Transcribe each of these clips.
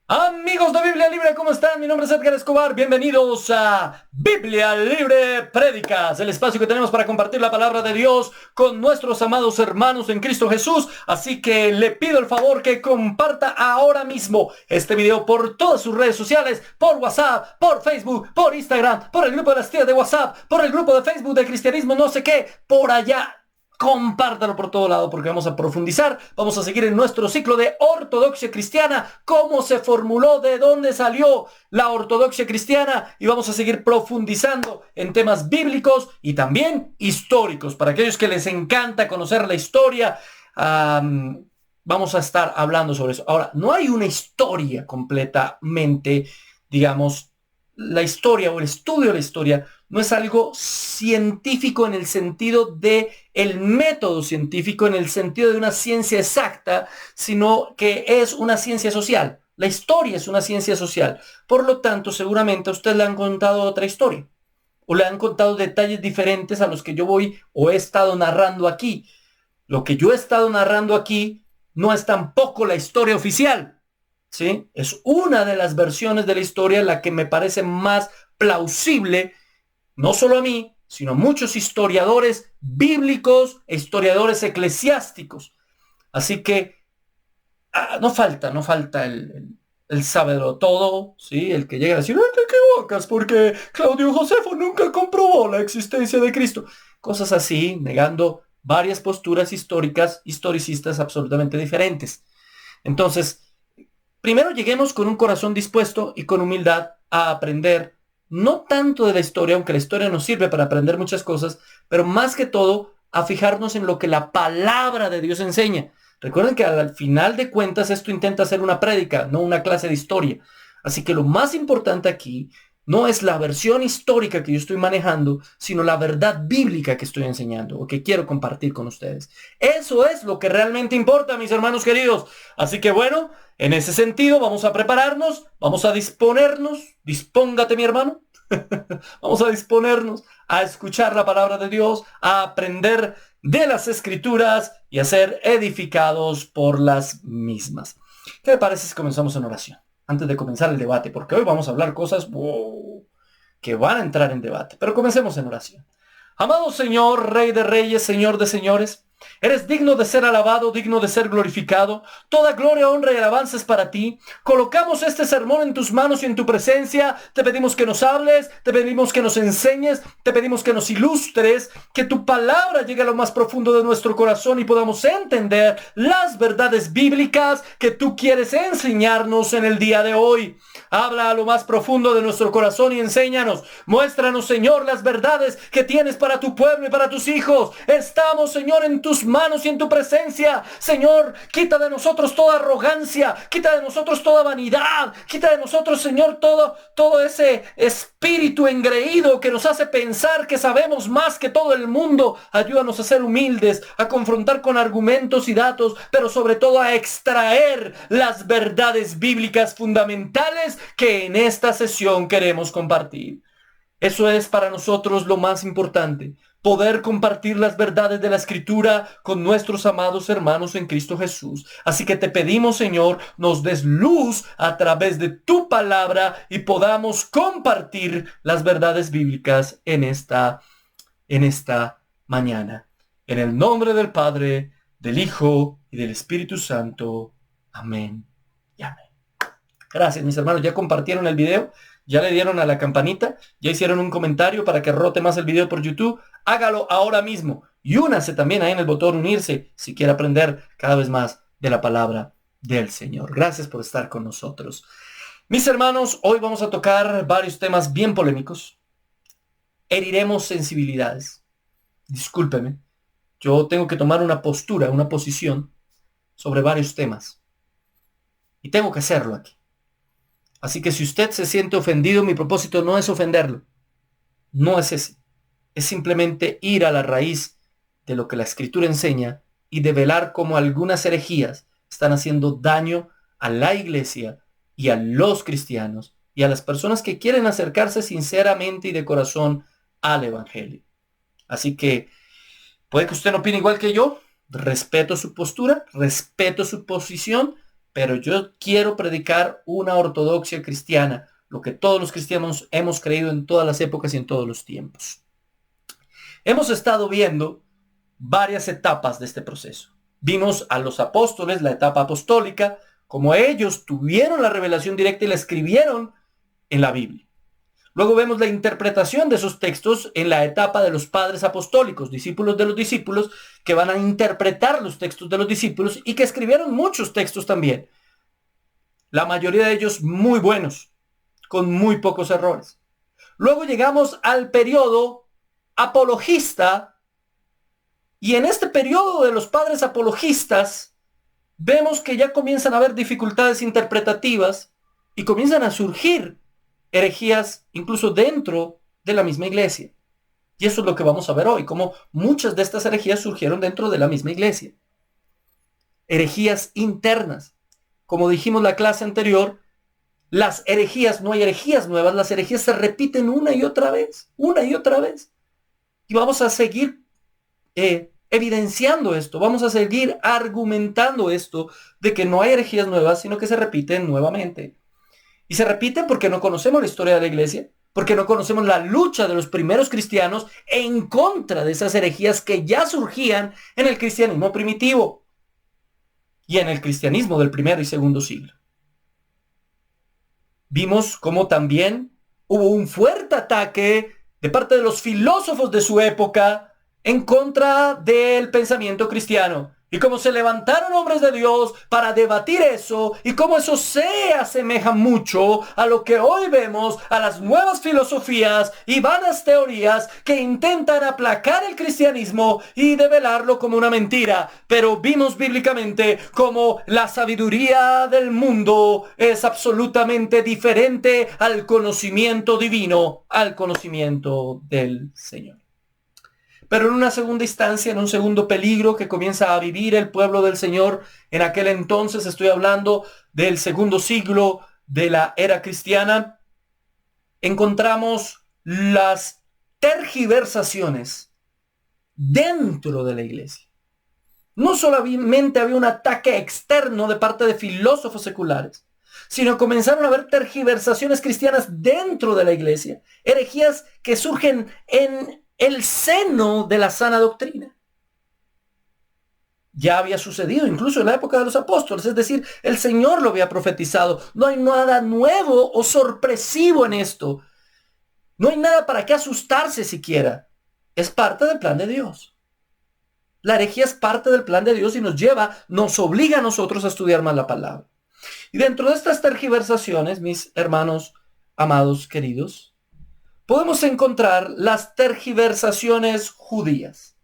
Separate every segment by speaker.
Speaker 1: Amigos de Biblia Libre, ¿cómo están? Mi nombre es Edgar Escobar. Bienvenidos a Biblia Libre Prédicas, el espacio que tenemos para compartir la palabra de Dios con nuestros amados hermanos en Cristo Jesús. Así que le pido el favor que comparta ahora mismo este video por todas sus redes sociales, por WhatsApp, por Facebook, por Instagram, por el grupo de las tías de WhatsApp, por el grupo de Facebook de Cristianismo no sé qué, por allá. Compártalo por todo lado porque vamos a profundizar, vamos a seguir en nuestro ciclo de ortodoxia cristiana, cómo se formuló, de dónde salió la ortodoxia cristiana, y vamos a seguir profundizando en temas bíblicos y también históricos. Para aquellos que les encanta conocer la historia, vamos a estar hablando sobre eso. Ahora, no hay una historia completamente, digamos, la historia o el estudio de la historia no es algo científico en el sentido de el método científico, en el sentido de una ciencia exacta, sino que es una ciencia social. La historia es una ciencia social. Por lo tanto, seguramente a usted le han contado otra historia o le han contado detalles diferentes a los que yo voy o he estado narrando aquí. Lo que yo he estado narrando aquí no es tampoco la historia oficial, ¿sí? Es una de las versiones de la historia la que me parece más plausible, no solo a mí, sino a muchos historiadores bíblicos e historiadores eclesiásticos. Así que no falta el saberlo todo, ¿sí? El que llega a decir, "Ay, te equivocas porque Claudio Josefo nunca comprobó la existencia de Cristo". Cosas así, negando varias posturas históricas, historicistas absolutamente diferentes. Entonces, primero lleguemos con un corazón dispuesto y con humildad a aprender, no tanto de la historia, aunque la historia nos sirve para aprender muchas cosas, pero más que todo a fijarnos en lo que la palabra de Dios enseña. Recuerden que al final de cuentas esto intenta ser una prédica, no una clase de historia. Así que lo más importante aquí no es la versión histórica que yo estoy manejando, sino la verdad bíblica que estoy enseñando o que quiero compartir con ustedes. Eso es lo que realmente importa, mis hermanos queridos. Así que bueno, en ese sentido vamos a prepararnos, vamos a disponernos, dispóngate mi hermano, vamos a disponernos a escuchar la palabra de Dios, a aprender de las escrituras y a ser edificados por las mismas. ¿Qué le parece si comenzamos en oración? Antes de comenzar el debate, porque hoy vamos a hablar cosas que van a entrar en debate. Pero comencemos en oración. Amado Señor, Rey de Reyes, Señor de Señores, eres digno de ser alabado, digno de ser glorificado. Toda gloria, honra y alabanza es para ti. Colocamos este sermón en tus manos y en tu presencia. Te pedimos que nos hables, te pedimos que nos enseñes, te pedimos que nos ilustres, que tu palabra llegue a lo más profundo de nuestro corazón y podamos entender las verdades bíblicas que tú quieres enseñarnos en el día de hoy. Habla a lo más profundo de nuestro corazón y enséñanos. Muéstranos, Señor, las verdades que tienes para tu pueblo y para tus hijos. Estamos, Señor, en tus manos y en tu presencia. Señor, quita de nosotros toda arrogancia, quita de nosotros toda vanidad, quita de nosotros, Señor, todo ese espíritu engreído que nos hace pensar que sabemos más que todo el mundo. Ayúdanos a ser humildes, a confrontar con argumentos y datos, pero sobre todo a extraer las verdades bíblicas fundamentales que en esta sesión queremos compartir. Eso es para nosotros lo más importante, poder compartir las verdades de la Escritura con nuestros amados hermanos en Cristo Jesús. Así que te pedimos, Señor, nos des luz a través de tu palabra y podamos compartir las verdades bíblicas en esta mañana. En el nombre del Padre, del Hijo y del Espíritu Santo. Amén y amén. Gracias, mis hermanos. ¿Ya compartieron el video? ¿Ya le dieron a la campanita? ¿Ya hicieron un comentario para que rote más el video por YouTube? Hágalo ahora mismo. Y únase también ahí en el botón unirse si quiere aprender cada vez más de la palabra del Señor. Gracias por estar con nosotros. Mis hermanos, hoy vamos a tocar varios temas bien polémicos. Heriremos sensibilidades. Discúlpeme. Yo tengo que tomar una postura, una posición sobre varios temas. Y tengo que hacerlo aquí. Así que si usted se siente ofendido, mi propósito no es ofenderlo. No es ese. Es simplemente ir a la raíz de lo que la Escritura enseña y develar cómo algunas herejías están haciendo daño a la iglesia y a los cristianos y a las personas que quieren acercarse sinceramente y de corazón al Evangelio. Así que puede que usted no opine igual que yo. Respeto su postura, respeto su posición, pero yo quiero predicar una ortodoxia cristiana, lo que todos los cristianos hemos creído en todas las épocas y en todos los tiempos. Hemos estado viendo varias etapas de este proceso. Vimos a los apóstoles, la etapa apostólica, como ellos tuvieron la revelación directa y la escribieron en la Biblia. Luego vemos la interpretación de esos textos en la etapa de los padres apostólicos, discípulos de los discípulos, que van a interpretar los textos de los discípulos y que escribieron muchos textos también. La mayoría de ellos muy buenos, con muy pocos errores. Luego llegamos al periodo apologista, y en este periodo de los padres apologistas vemos que ya comienzan a haber dificultades interpretativas y comienzan a surgir herejías incluso dentro de la misma iglesia. Y eso es lo que vamos a ver hoy, cómo muchas de estas herejías surgieron dentro de la misma iglesia. Herejías internas. Como dijimos en la clase anterior, las herejías, no hay herejías nuevas, las herejías se repiten una y otra vez. Y vamos a seguir evidenciando esto, vamos a seguir argumentando esto de que no hay herejías nuevas, sino que se repiten nuevamente. Y se repiten porque no conocemos la historia de la iglesia, porque no conocemos la lucha de los primeros cristianos en contra de esas herejías que ya surgían en el cristianismo primitivo y en el cristianismo del primero y segundo siglo. Vimos cómo también hubo un fuerte ataque de parte de los filósofos de su época en contra del pensamiento cristiano. Y cómo se levantaron hombres de Dios para debatir eso, y cómo eso se asemeja mucho a lo que hoy vemos, a las nuevas filosofías y vanas teorías que intentan aplacar el cristianismo y develarlo como una mentira. Pero vimos bíblicamente cómo la sabiduría del mundo es absolutamente diferente al conocimiento divino, al conocimiento del Señor. Pero en una segunda instancia, en un segundo peligro que comienza a vivir el pueblo del Señor, en aquel entonces, estoy hablando del segundo siglo de la era cristiana, encontramos las tergiversaciones dentro de la iglesia. No solamente había un ataque externo de parte de filósofos seculares, sino comenzaron a haber tergiversaciones cristianas dentro de la iglesia, herejías que surgen en el seno de la sana doctrina. Ya había sucedido incluso en la época de los apóstoles, es decir, el Señor lo había profetizado. No hay nada nuevo o sorpresivo en esto. No hay nada para qué asustarse siquiera. Es parte del plan de Dios. La herejía es parte del plan de Dios y nos obliga a nosotros a estudiar más la palabra. Y dentro de estas tergiversaciones, mis hermanos amados, queridos, podemos encontrar las tergiversaciones judías.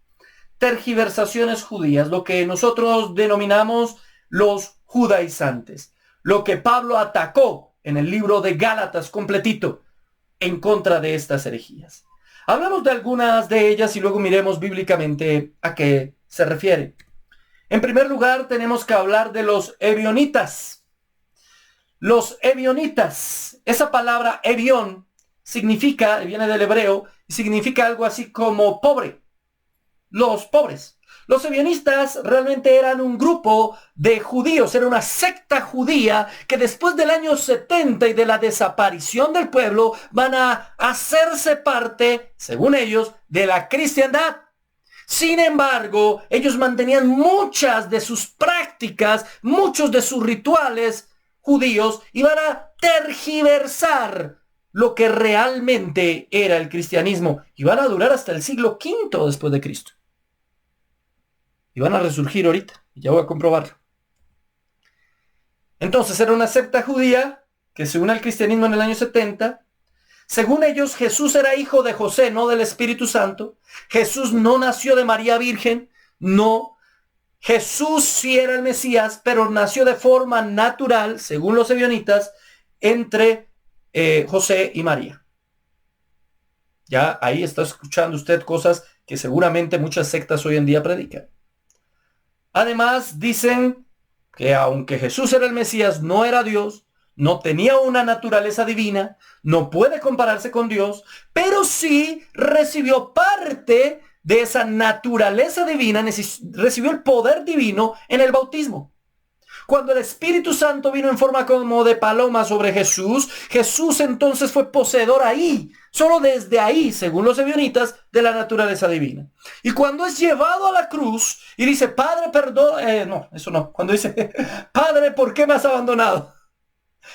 Speaker 1: Tergiversaciones judías, lo que nosotros denominamos los judaizantes. Lo que Pablo atacó en el libro de Gálatas completito en contra de estas herejías. Hablamos de algunas de ellas y luego miremos bíblicamente a qué se refiere. En primer lugar, tenemos que hablar de los ebionitas. Los ebionitas, esa palabra ebión, significa, viene del hebreo, y significa algo así como pobre. Los pobres. Los ebionistas realmente eran un grupo de judíos, era una secta judía que después del año 70 y de la desaparición del pueblo van a hacerse parte, según ellos, de la cristiandad. Sin embargo, ellos mantenían muchas de sus prácticas, muchos de sus rituales judíos y van a tergiversar lo que realmente era el cristianismo, y van a durar hasta el siglo V después de Cristo. Y van a resurgir ahorita, y ya voy a comprobarlo. Entonces era una secta judía que se une al cristianismo en el año 70. Según ellos, Jesús era hijo de José, no del Espíritu Santo. Jesús no nació de María Virgen, no. Jesús sí era el Mesías, pero nació de forma natural, según los ebionitas, entre José y María. Ya ahí está escuchando usted cosas que seguramente muchas sectas hoy en día predican. Además dicen que aunque Jesús era el Mesías, no era Dios, no tenía una naturaleza divina, no puede compararse con Dios, pero sí recibió parte de esa naturaleza divina, recibió el poder divino en el bautismo. Cuando el Espíritu Santo vino en forma como de paloma sobre Jesús, Jesús entonces fue poseedor ahí, solo desde ahí, según los ebionitas, de la naturaleza divina. Y cuando es llevado a la cruz y dice, Padre, perdón, no, eso no. Cuando dice, Padre, ¿por qué me has abandonado?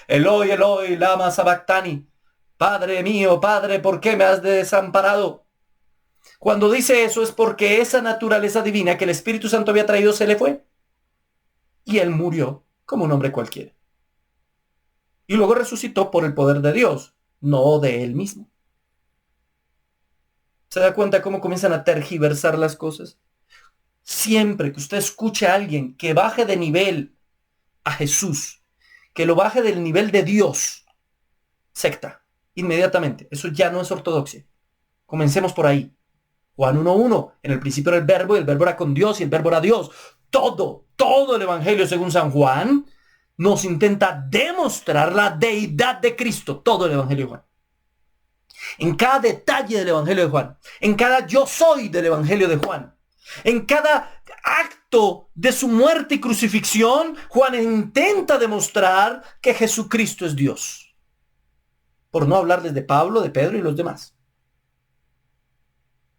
Speaker 1: Eloi, Eloi, lama sabactani. Padre mío, Padre, ¿por qué me has desamparado? Cuando dice eso es porque esa naturaleza divina que el Espíritu Santo había traído se le fue. Y él murió como un hombre cualquiera. Y luego resucitó por el poder de Dios, no de él mismo. ¿Se da cuenta cómo comienzan a tergiversar las cosas? Siempre que usted escuche a alguien que baje de nivel a Jesús, que lo baje del nivel de Dios, secta, inmediatamente. Eso ya no es ortodoxia. Comencemos por ahí. Juan 1:1, en el principio era el verbo, y el verbo era con Dios, y el verbo era Dios. Todo el Evangelio según San Juan nos intenta demostrar la deidad de Cristo. Todo el Evangelio de Juan. En cada detalle del Evangelio de Juan. En cada yo soy del Evangelio de Juan. En cada acto de su muerte y crucifixión, Juan intenta demostrar que Jesucristo es Dios. Por no hablarles de Pablo, de Pedro y los demás.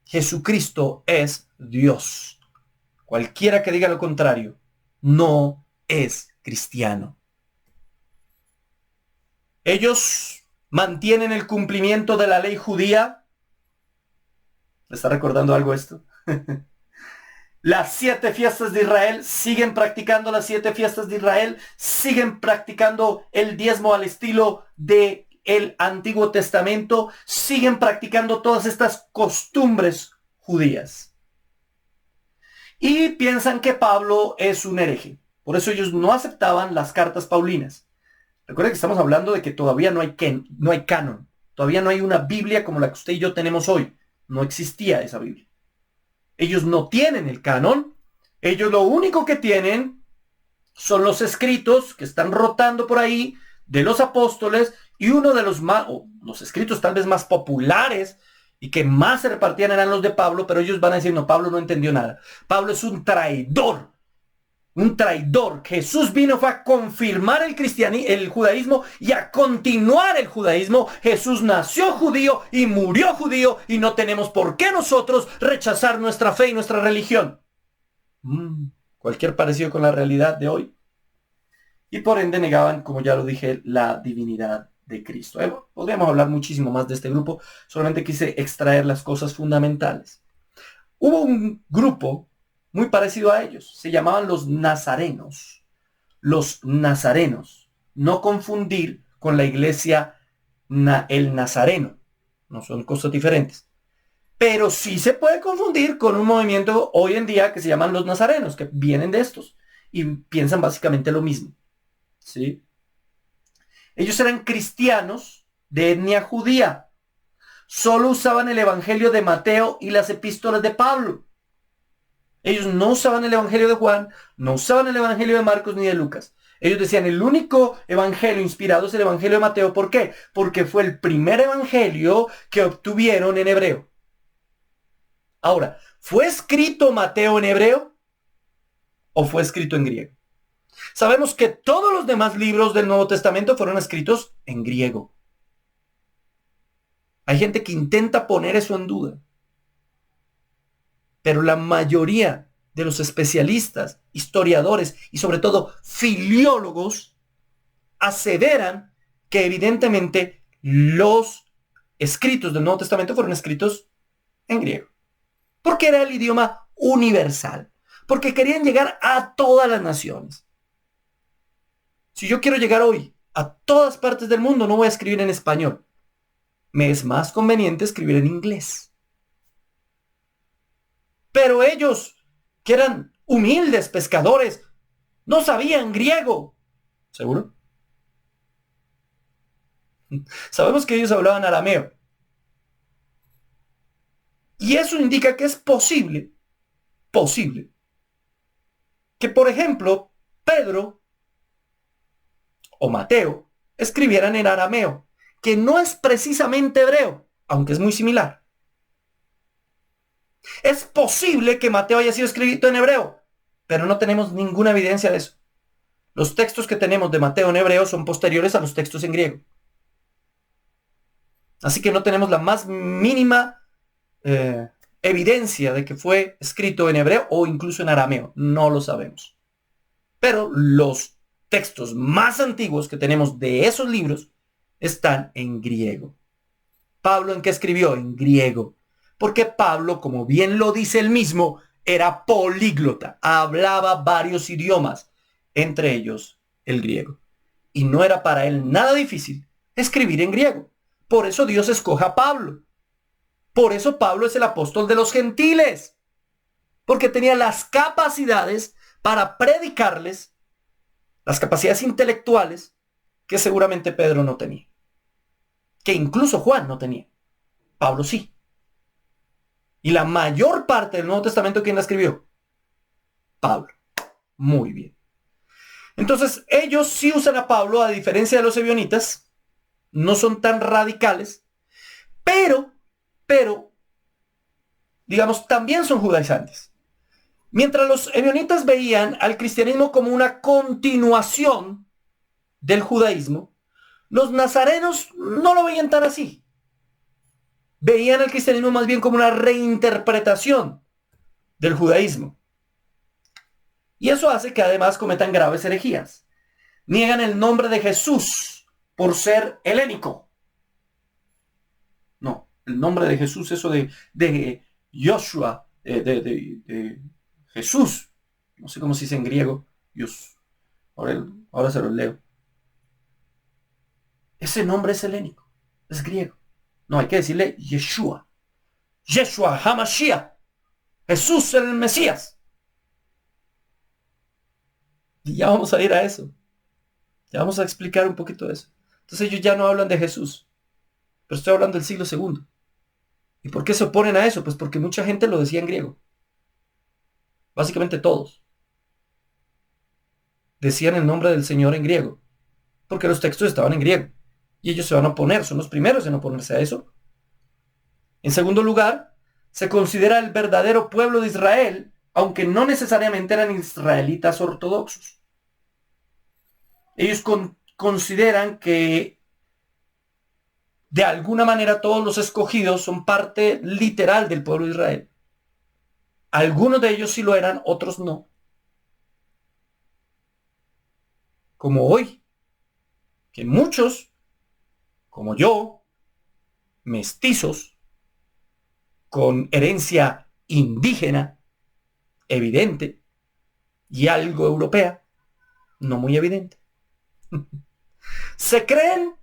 Speaker 1: Jesucristo es Dios. Cualquiera que diga lo contrario, no es cristiano. Ellos mantienen el cumplimiento de la ley judía. ¿Me está recordando algo esto? Las 7 fiestas de Israel, siguen practicando las 7 fiestas de Israel, siguen practicando el diezmo al estilo de el Antiguo Testamento, siguen practicando todas estas costumbres judías. Y piensan que Pablo es un hereje. Por eso ellos no aceptaban las cartas paulinas. Recuerden que estamos hablando de que todavía no hay canon. Todavía no hay una Biblia como la que usted y yo tenemos hoy. No existía esa Biblia. Ellos no tienen el canon. Ellos lo único que tienen son los escritos que están rotando por ahí de los apóstoles, y uno de los escritos tal vez más populares y que más se repartían eran los de Pablo, pero ellos van a decir, no, Pablo no entendió nada. Pablo es un traidor. Un traidor. Jesús fue a confirmar el judaísmo y a continuar el judaísmo. Jesús nació judío y murió judío, y no tenemos por qué nosotros rechazar nuestra fe y nuestra religión. Cualquier parecido con la realidad de hoy. Y por ende negaban, como ya lo dije, la divinidad de Cristo. Podríamos hablar muchísimo más de este grupo, solamente quise extraer las cosas fundamentales. Hubo un grupo muy parecido a ellos, se llamaban los nazarenos. Los nazarenos, no confundir con la iglesia el nazareno, no son cosas diferentes. Pero sí se puede confundir con un movimiento hoy en día que se llaman los nazarenos, que vienen de estos y piensan básicamente lo mismo. ¿Sí? Ellos eran cristianos de etnia judía. Solo usaban el Evangelio de Mateo y las epístolas de Pablo. Ellos no usaban el Evangelio de Juan, no usaban el Evangelio de Marcos ni de Lucas. Ellos decían, el único evangelio inspirado es el Evangelio de Mateo. ¿Por qué? Porque fue el primer evangelio que obtuvieron en hebreo. Ahora, ¿fue escrito Mateo en hebreo o fue escrito en griego? Sabemos que todos los demás libros del Nuevo Testamento fueron escritos en griego. Hay gente que intenta poner eso en duda. Pero la mayoría de los especialistas, historiadores y sobre todo filiólogos aseveran que evidentemente los escritos del Nuevo Testamento fueron escritos en griego. Porque era el idioma universal. Porque querían llegar a todas las naciones. Si yo quiero llegar hoy a todas partes del mundo, no voy a escribir en español. Me es más conveniente escribir en inglés. Pero ellos, que eran humildes pescadores, no sabían griego. ¿Seguro? Sabemos que ellos hablaban arameo. Y eso indica que es posible, que por ejemplo, Pedro o Mateo escribieran en arameo, que no es precisamente hebreo, aunque es muy similar. Es posible que Mateo haya sido escrito en hebreo, pero no tenemos ninguna evidencia de eso. Los textos que tenemos de Mateo en hebreo son posteriores a los textos en griego. Así que no tenemos la más mínima evidencia de que fue escrito en hebreo o incluso en arameo. No lo sabemos. Pero los textos más antiguos que tenemos de esos libros están en griego. ¿Pablo en qué escribió? En griego. Porque Pablo, como bien lo dice él mismo, era políglota. Hablaba varios idiomas, entre ellos el griego. Y no era para él nada difícil escribir en griego. Por eso Dios escoge a Pablo. Por eso Pablo es el apóstol de los gentiles. Porque tenía las capacidades para predicarles, las capacidades intelectuales que seguramente Pedro no tenía. Que incluso Juan no tenía. Pablo sí. Y la mayor parte del Nuevo Testamento, ¿quién la escribió? Pablo. Muy bien. Entonces, ellos sí usan a Pablo, a diferencia de los ebionitas. No son tan radicales. Pero, digamos, también son judaizantes. Mientras los ebionitas veían al cristianismo como una continuación del judaísmo, los nazarenos no lo veían tan así. Veían al cristianismo más bien como una reinterpretación del judaísmo. Y eso hace que además cometan graves herejías. Niegan el nombre de Jesús por ser helénico. No, el nombre de Jesús, eso de Joshua, de Jesús. No sé cómo se dice en griego. Dios. Ahora se los leo. Ese nombre es helénico, es griego. No, hay que decirle Yeshua. Yeshua HaMashiach. Jesús el Mesías. Y ya vamos a ir a eso. Ya vamos a explicar un poquito de eso. Entonces ellos ya no hablan de Jesús. Pero estoy hablando del siglo II. ¿Y por qué se oponen a eso? Pues porque mucha gente lo decía en griego. Básicamente todos. Decían el nombre del Señor en griego. Porque los textos estaban en griego. Y ellos se van a oponer. Son los primeros en oponerse a eso. En segundo lugar, se considera el verdadero pueblo de Israel, aunque no necesariamente eran israelitas ortodoxos. Ellos consideran que de alguna manera todos los escogidos son parte literal del pueblo de Israel. Algunos de ellos sí lo eran, otros no. Como hoy, que muchos, como yo, mestizos, con herencia indígena, evidente, y algo europea, no muy evidente, se creen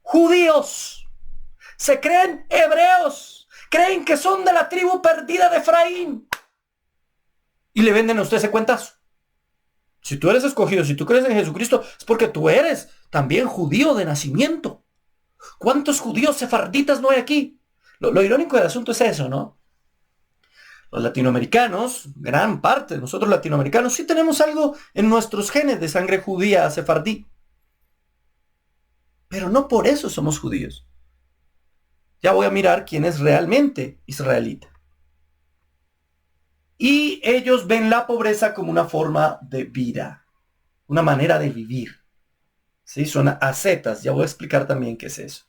Speaker 1: judíos, se creen hebreos, creen que son de la tribu perdida de Efraín, y le venden a usted ese cuentazo. Si tú eres escogido, si tú crees en Jesucristo, es porque tú eres también judío de nacimiento. ¿Cuántos judíos sefarditas no hay aquí? Lo irónico del asunto es eso, ¿no? Los latinoamericanos, gran parte de nosotros latinoamericanos, sí tenemos algo en nuestros genes de sangre judía sefardí. Pero no por eso somos judíos. Ya voy a mirar quién es realmente israelita. Y ellos ven la pobreza como una forma de vida, una manera de vivir. ¿Sí? Son ascetas. Ya voy a explicar también qué es eso.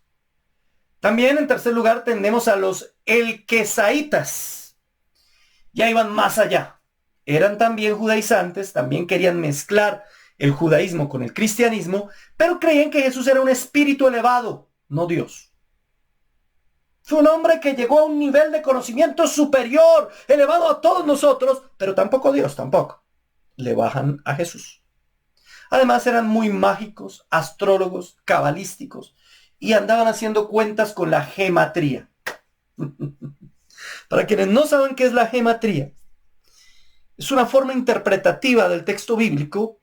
Speaker 1: También en tercer lugar tenemos a los elquesaitas. Ya iban más allá. Eran también judaizantes, también querían mezclar el judaísmo con el cristianismo, pero creían que Jesús era un espíritu elevado, no Dios. Fue un hombre que llegó a un nivel de conocimiento superior, elevado a todos nosotros, pero tampoco Dios, tampoco. Le bajan a Jesús. Además eran muy mágicos, astrólogos, cabalísticos, y andaban haciendo cuentas con la gematría. Para quienes no saben qué es la gematría, es una forma interpretativa del texto bíblico,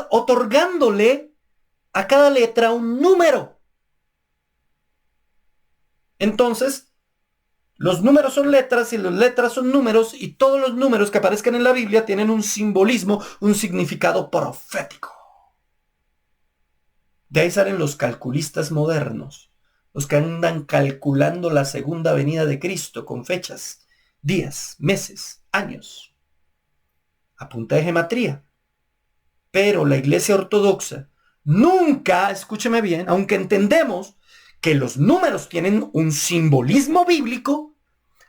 Speaker 1: otorgándole a cada letra un número. Entonces, los números son letras y las letras son números, y todos los números que aparezcan en la Biblia tienen un simbolismo, un significado profético. De ahí salen los calculistas modernos, los que andan calculando la segunda venida de Cristo con fechas, días, meses, años, a punta de gematría. Pero la Iglesia Ortodoxa nunca, escúcheme bien, aunque entendemos que los números tienen un simbolismo bíblico,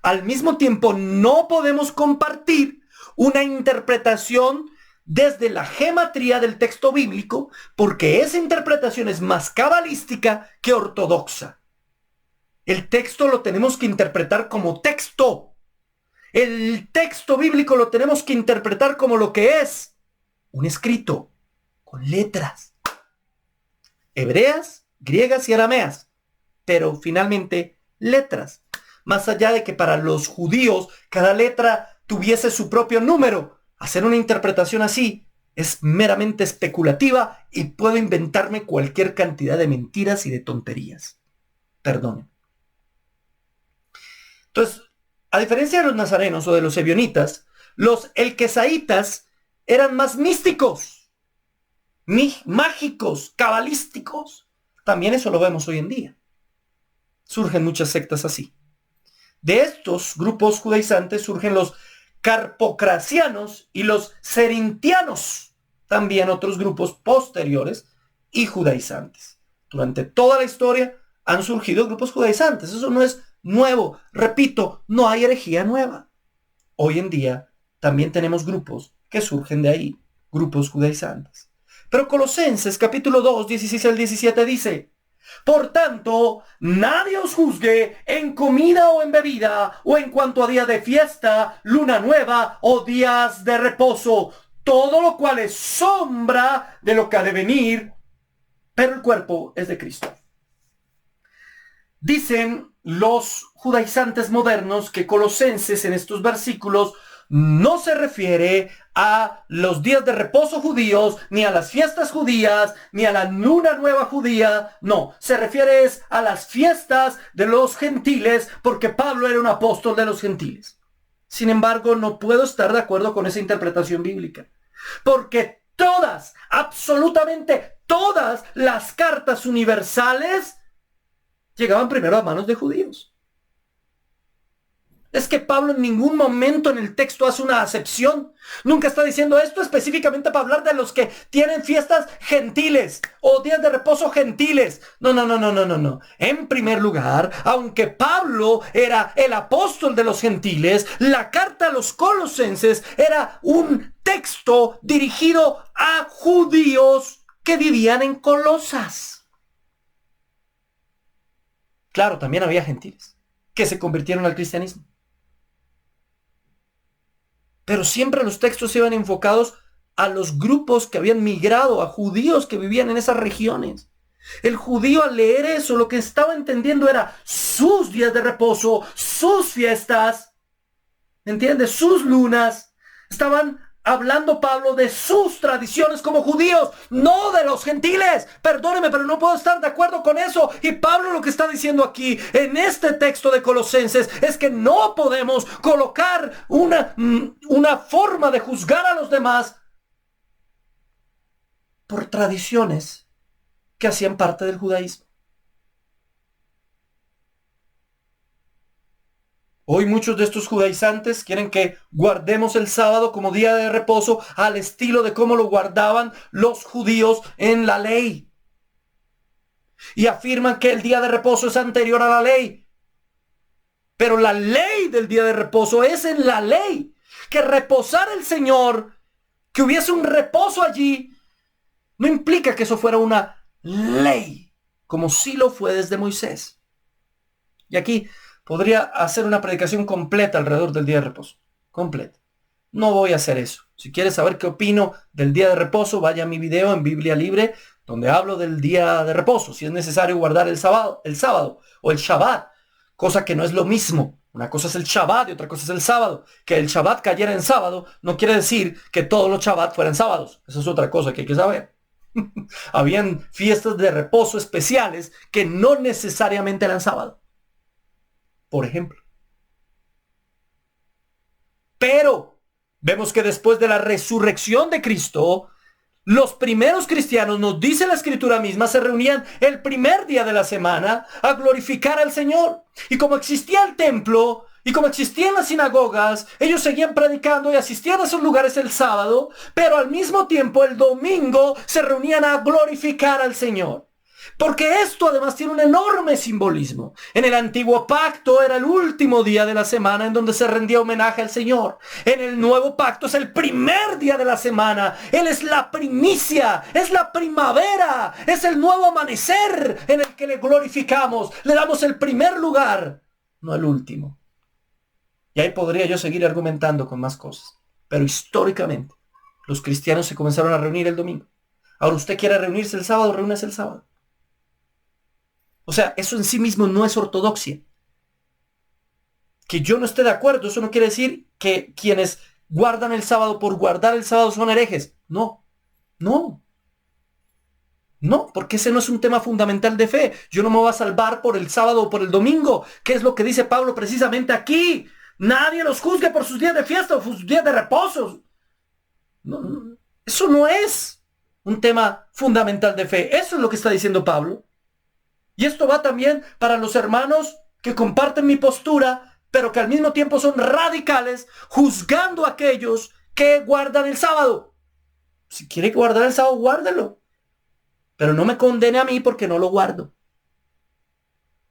Speaker 1: al mismo tiempo no podemos compartir una interpretación desde la gematría del texto bíblico, porque esa interpretación es más cabalística que ortodoxa. El texto lo tenemos que interpretar como texto. El texto bíblico lo tenemos que interpretar como lo que es: un escrito con letras hebreas, griegas y arameas, pero finalmente letras. Más allá de que para los judíos cada letra tuviese su propio número, hacer una interpretación así es meramente especulativa y puedo inventarme cualquier cantidad de mentiras y de tonterías. Perdonen. Entonces, a diferencia de los nazarenos o de los ebionitas, los elquesaitas eran más místicos, mágicos, cabalísticos. También eso lo vemos hoy en día. Surgen muchas sectas así. De estos grupos judaizantes surgen los carpocracianos y los cerintianos, también otros grupos posteriores y judaizantes. Durante toda la historia han surgido grupos judaizantes. Eso no es nuevo. Repito, no hay herejía nueva. Hoy en día también tenemos grupos que surgen de ahí, grupos judaizantes. Pero Colosenses capítulo 2, 16 al 17 dice: por tanto, nadie os juzgue en comida o en bebida, o en cuanto a día de fiesta, luna nueva o días de reposo, todo lo cual es sombra de lo que ha de venir, pero el cuerpo es de Cristo. Dicen los judaizantes modernos que Colosenses en estos versículos no se refiere a los días de reposo judíos, ni a las fiestas judías, ni a la luna nueva judía. No, se refiere a las fiestas de los gentiles, porque Pablo era un apóstol de los gentiles. Sin embargo, no puedo estar de acuerdo con esa interpretación bíblica, porque todas, absolutamente todas las cartas universales llegaban primero a manos de judíos. Es que Pablo en ningún momento en el texto hace una acepción. Nunca está diciendo esto específicamente para hablar de los que tienen fiestas gentiles o días de reposo gentiles. No. En primer lugar, aunque Pablo era el apóstol de los gentiles, la carta a los colosenses era un texto dirigido a judíos que vivían en Colosas. Claro, también había gentiles que se convirtieron al cristianismo. Pero siempre los textos iban enfocados a los grupos que habían migrado, a judíos que vivían en esas regiones. El judío al leer eso lo que estaba entendiendo era sus días de reposo, sus fiestas, ¿entiendes? Sus lunas. Estaban hablando Pablo de sus tradiciones como judíos, no de los gentiles. Perdóneme, pero no puedo estar de acuerdo con eso. Y Pablo lo que está diciendo aquí en este texto de Colosenses es que no podemos colocar una forma de juzgar a los demás por tradiciones que hacían parte del judaísmo. Hoy muchos de estos judaizantes quieren que guardemos el sábado como día de reposo al estilo de cómo lo guardaban los judíos en la ley. Y afirman que el día de reposo es anterior a la ley. Pero la ley del día de reposo es en la ley. Que reposar el Señor, que hubiese un reposo allí, no implica que eso fuera una ley, como sí lo fue desde Moisés. Y aquí podría hacer una predicación completa alrededor del día de reposo. Completa. No voy a hacer eso. Si quieres saber qué opino del día de reposo, vaya a mi video en Biblia Libre, donde hablo del día de reposo. Si es necesario guardar el sábado o el Shabbat, cosa que no es lo mismo. Una cosa es el Shabbat y otra cosa es el sábado. Que el Shabbat cayera en sábado no quiere decir que todos los Shabbat fueran sábados. Eso es otra cosa que hay que saber. Habían fiestas de reposo especiales que no necesariamente eran sábado, por ejemplo. Pero vemos que después de la resurrección de Cristo, los primeros cristianos, nos dice la escritura misma, se reunían el primer día de la semana a glorificar al Señor. Y como existía el templo Y como existían las sinagogas, ellos seguían predicando y asistían a esos lugares el sábado, pero al mismo tiempo el domingo se reunían a glorificar al Señor. Porque esto además tiene un enorme simbolismo. En el antiguo pacto era el último día de la semana en donde se rendía homenaje al Señor. En el nuevo pacto es el primer día de la semana. Él es la primicia, es la primavera, es el nuevo amanecer en el que le glorificamos. Le damos el primer lugar, no el último. Y ahí podría yo seguir argumentando con más cosas. Pero históricamente, los cristianos se comenzaron a reunir el domingo. Ahora usted quiere reunirse el sábado, reúnase el sábado. O sea, eso en sí mismo no es ortodoxia. Que yo no esté de acuerdo, eso no quiere decir que quienes guardan el sábado por guardar el sábado son herejes. No, no. No, porque ese no es un tema fundamental de fe. Yo no me voy a salvar por el sábado o por el domingo. ¿Qué es lo que dice Pablo precisamente aquí? Nadie los juzgue por sus días de fiesta o sus días de reposo. No, eso no es un tema fundamental de fe. Eso es lo que está diciendo Pablo. Y esto va también para los hermanos que comparten mi postura, pero que al mismo tiempo son radicales, juzgando a aquellos que guardan el sábado. Si quiere guardar el sábado, guárdelo. Pero no me condene a mí porque no lo guardo.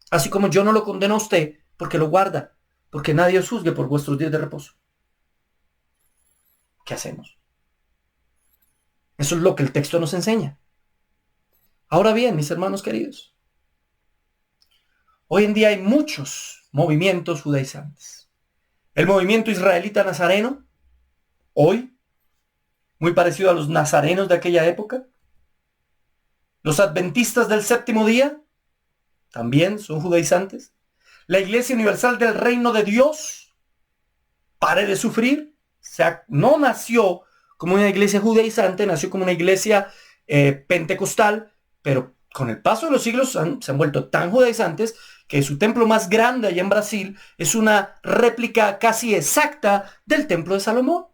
Speaker 1: Así como yo no lo condeno a usted porque lo guarda. Porque nadie os juzgue por vuestros días de reposo. ¿Qué hacemos? Eso es lo que el texto nos enseña. Ahora bien, mis hermanos queridos, hoy en día hay muchos movimientos judaizantes. El movimiento israelita nazareno, hoy, muy parecido a los nazarenos de aquella época. Los adventistas del séptimo día, también son judaizantes. La Iglesia Universal del Reino de Dios, pare de sufrir, no nació como una iglesia judaizante, nació como una iglesia pentecostal, pero con el paso de los siglos se han vuelto tan judaizantes que su templo más grande allá en Brasil es una réplica casi exacta del templo de Salomón.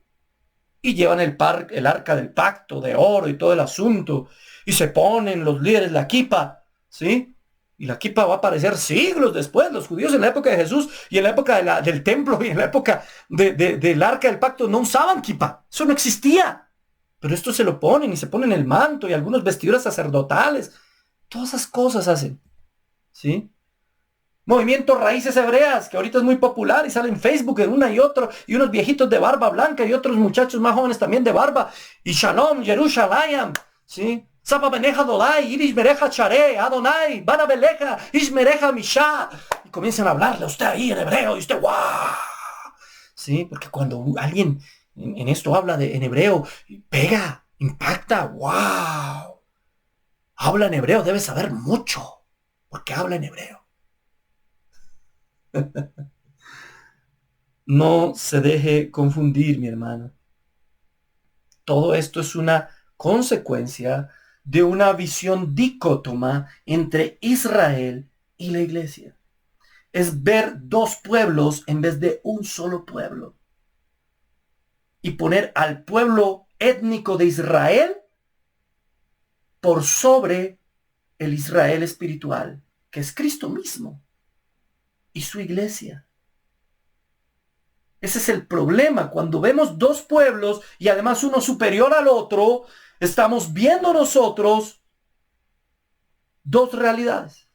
Speaker 1: Y llevan el arca del pacto de oro y todo el asunto. Y se ponen los líderes la kippah, ¿sí? Y la kippah va a aparecer siglos después. Los judíos en la época de Jesús y en la época del templo y en la época del arca del pacto no usaban kippah. Eso no existía. Pero esto se lo ponen y se ponen el manto y algunos vestiduras sacerdotales. Todas esas cosas hacen, ¿sí? Movimiento Raíces Hebreas, que ahorita es muy popular y sale en Facebook en una y otro, y unos viejitos de barba blanca y otros muchachos más jóvenes también de barba, y Shalom, Jerusalem, ¿sí? Saba Beneja Dodai, Irish Mereja Chare, Adonai, Bana Beleja, Ishmereja Misha, y comienzan a hablarle a usted ahí en hebreo, y usted, ¡guau! ¿Sí? Porque cuando alguien en esto habla en hebreo, pega, impacta, ¡wow! Habla en hebreo, debe saber mucho, porque habla en hebreo. No se deje confundir, mi hermano. Todo esto es una consecuencia de una visión dicótoma entre Israel y la iglesia. Es ver dos pueblos en vez de un solo pueblo. Y poner al pueblo étnico de Israel por sobre el Israel espiritual, que es Cristo mismo y su iglesia. Ese es el problema. Cuando vemos dos pueblos y además uno superior al otro, estamos viendo nosotros dos realidades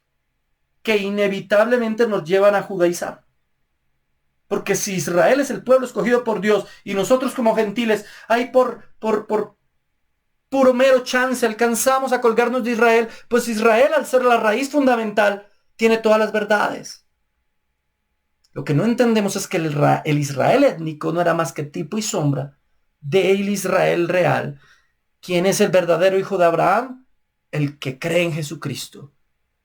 Speaker 1: que inevitablemente nos llevan a judaizar. Porque si Israel es el pueblo escogido por Dios y nosotros como gentiles, ahí por puro mero chance alcanzamos a colgarnos de Israel, pues Israel, al ser la raíz fundamental, tiene todas las verdades. Lo que no entendemos es que el Israel étnico no era más que tipo y sombra del Israel real. ¿Quién es el verdadero hijo de Abraham? El que cree en Jesucristo.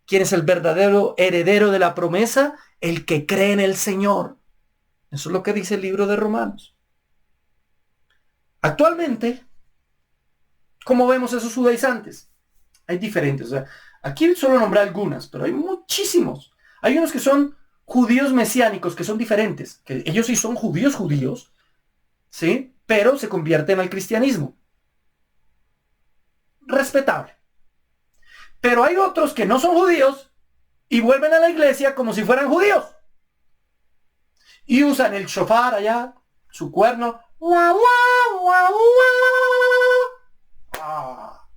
Speaker 1: ¿Quién es el verdadero heredero de la promesa? El que cree en el Señor. Eso es lo que dice el libro de Romanos. Actualmente, ¿cómo vemos esos judaizantes? Hay diferentes. O sea, aquí solo nombré algunas, pero hay muchísimos. Hay unos que son judíos mesiánicos, que son diferentes, que ellos sí son judíos, ¿sí? Pero se convierten al cristianismo. Respetable. Pero hay otros que no son judíos y vuelven a la iglesia como si fueran judíos. Y usan el shofar allá, su cuerno. ¡Guau, guau, guau, guau! Ah,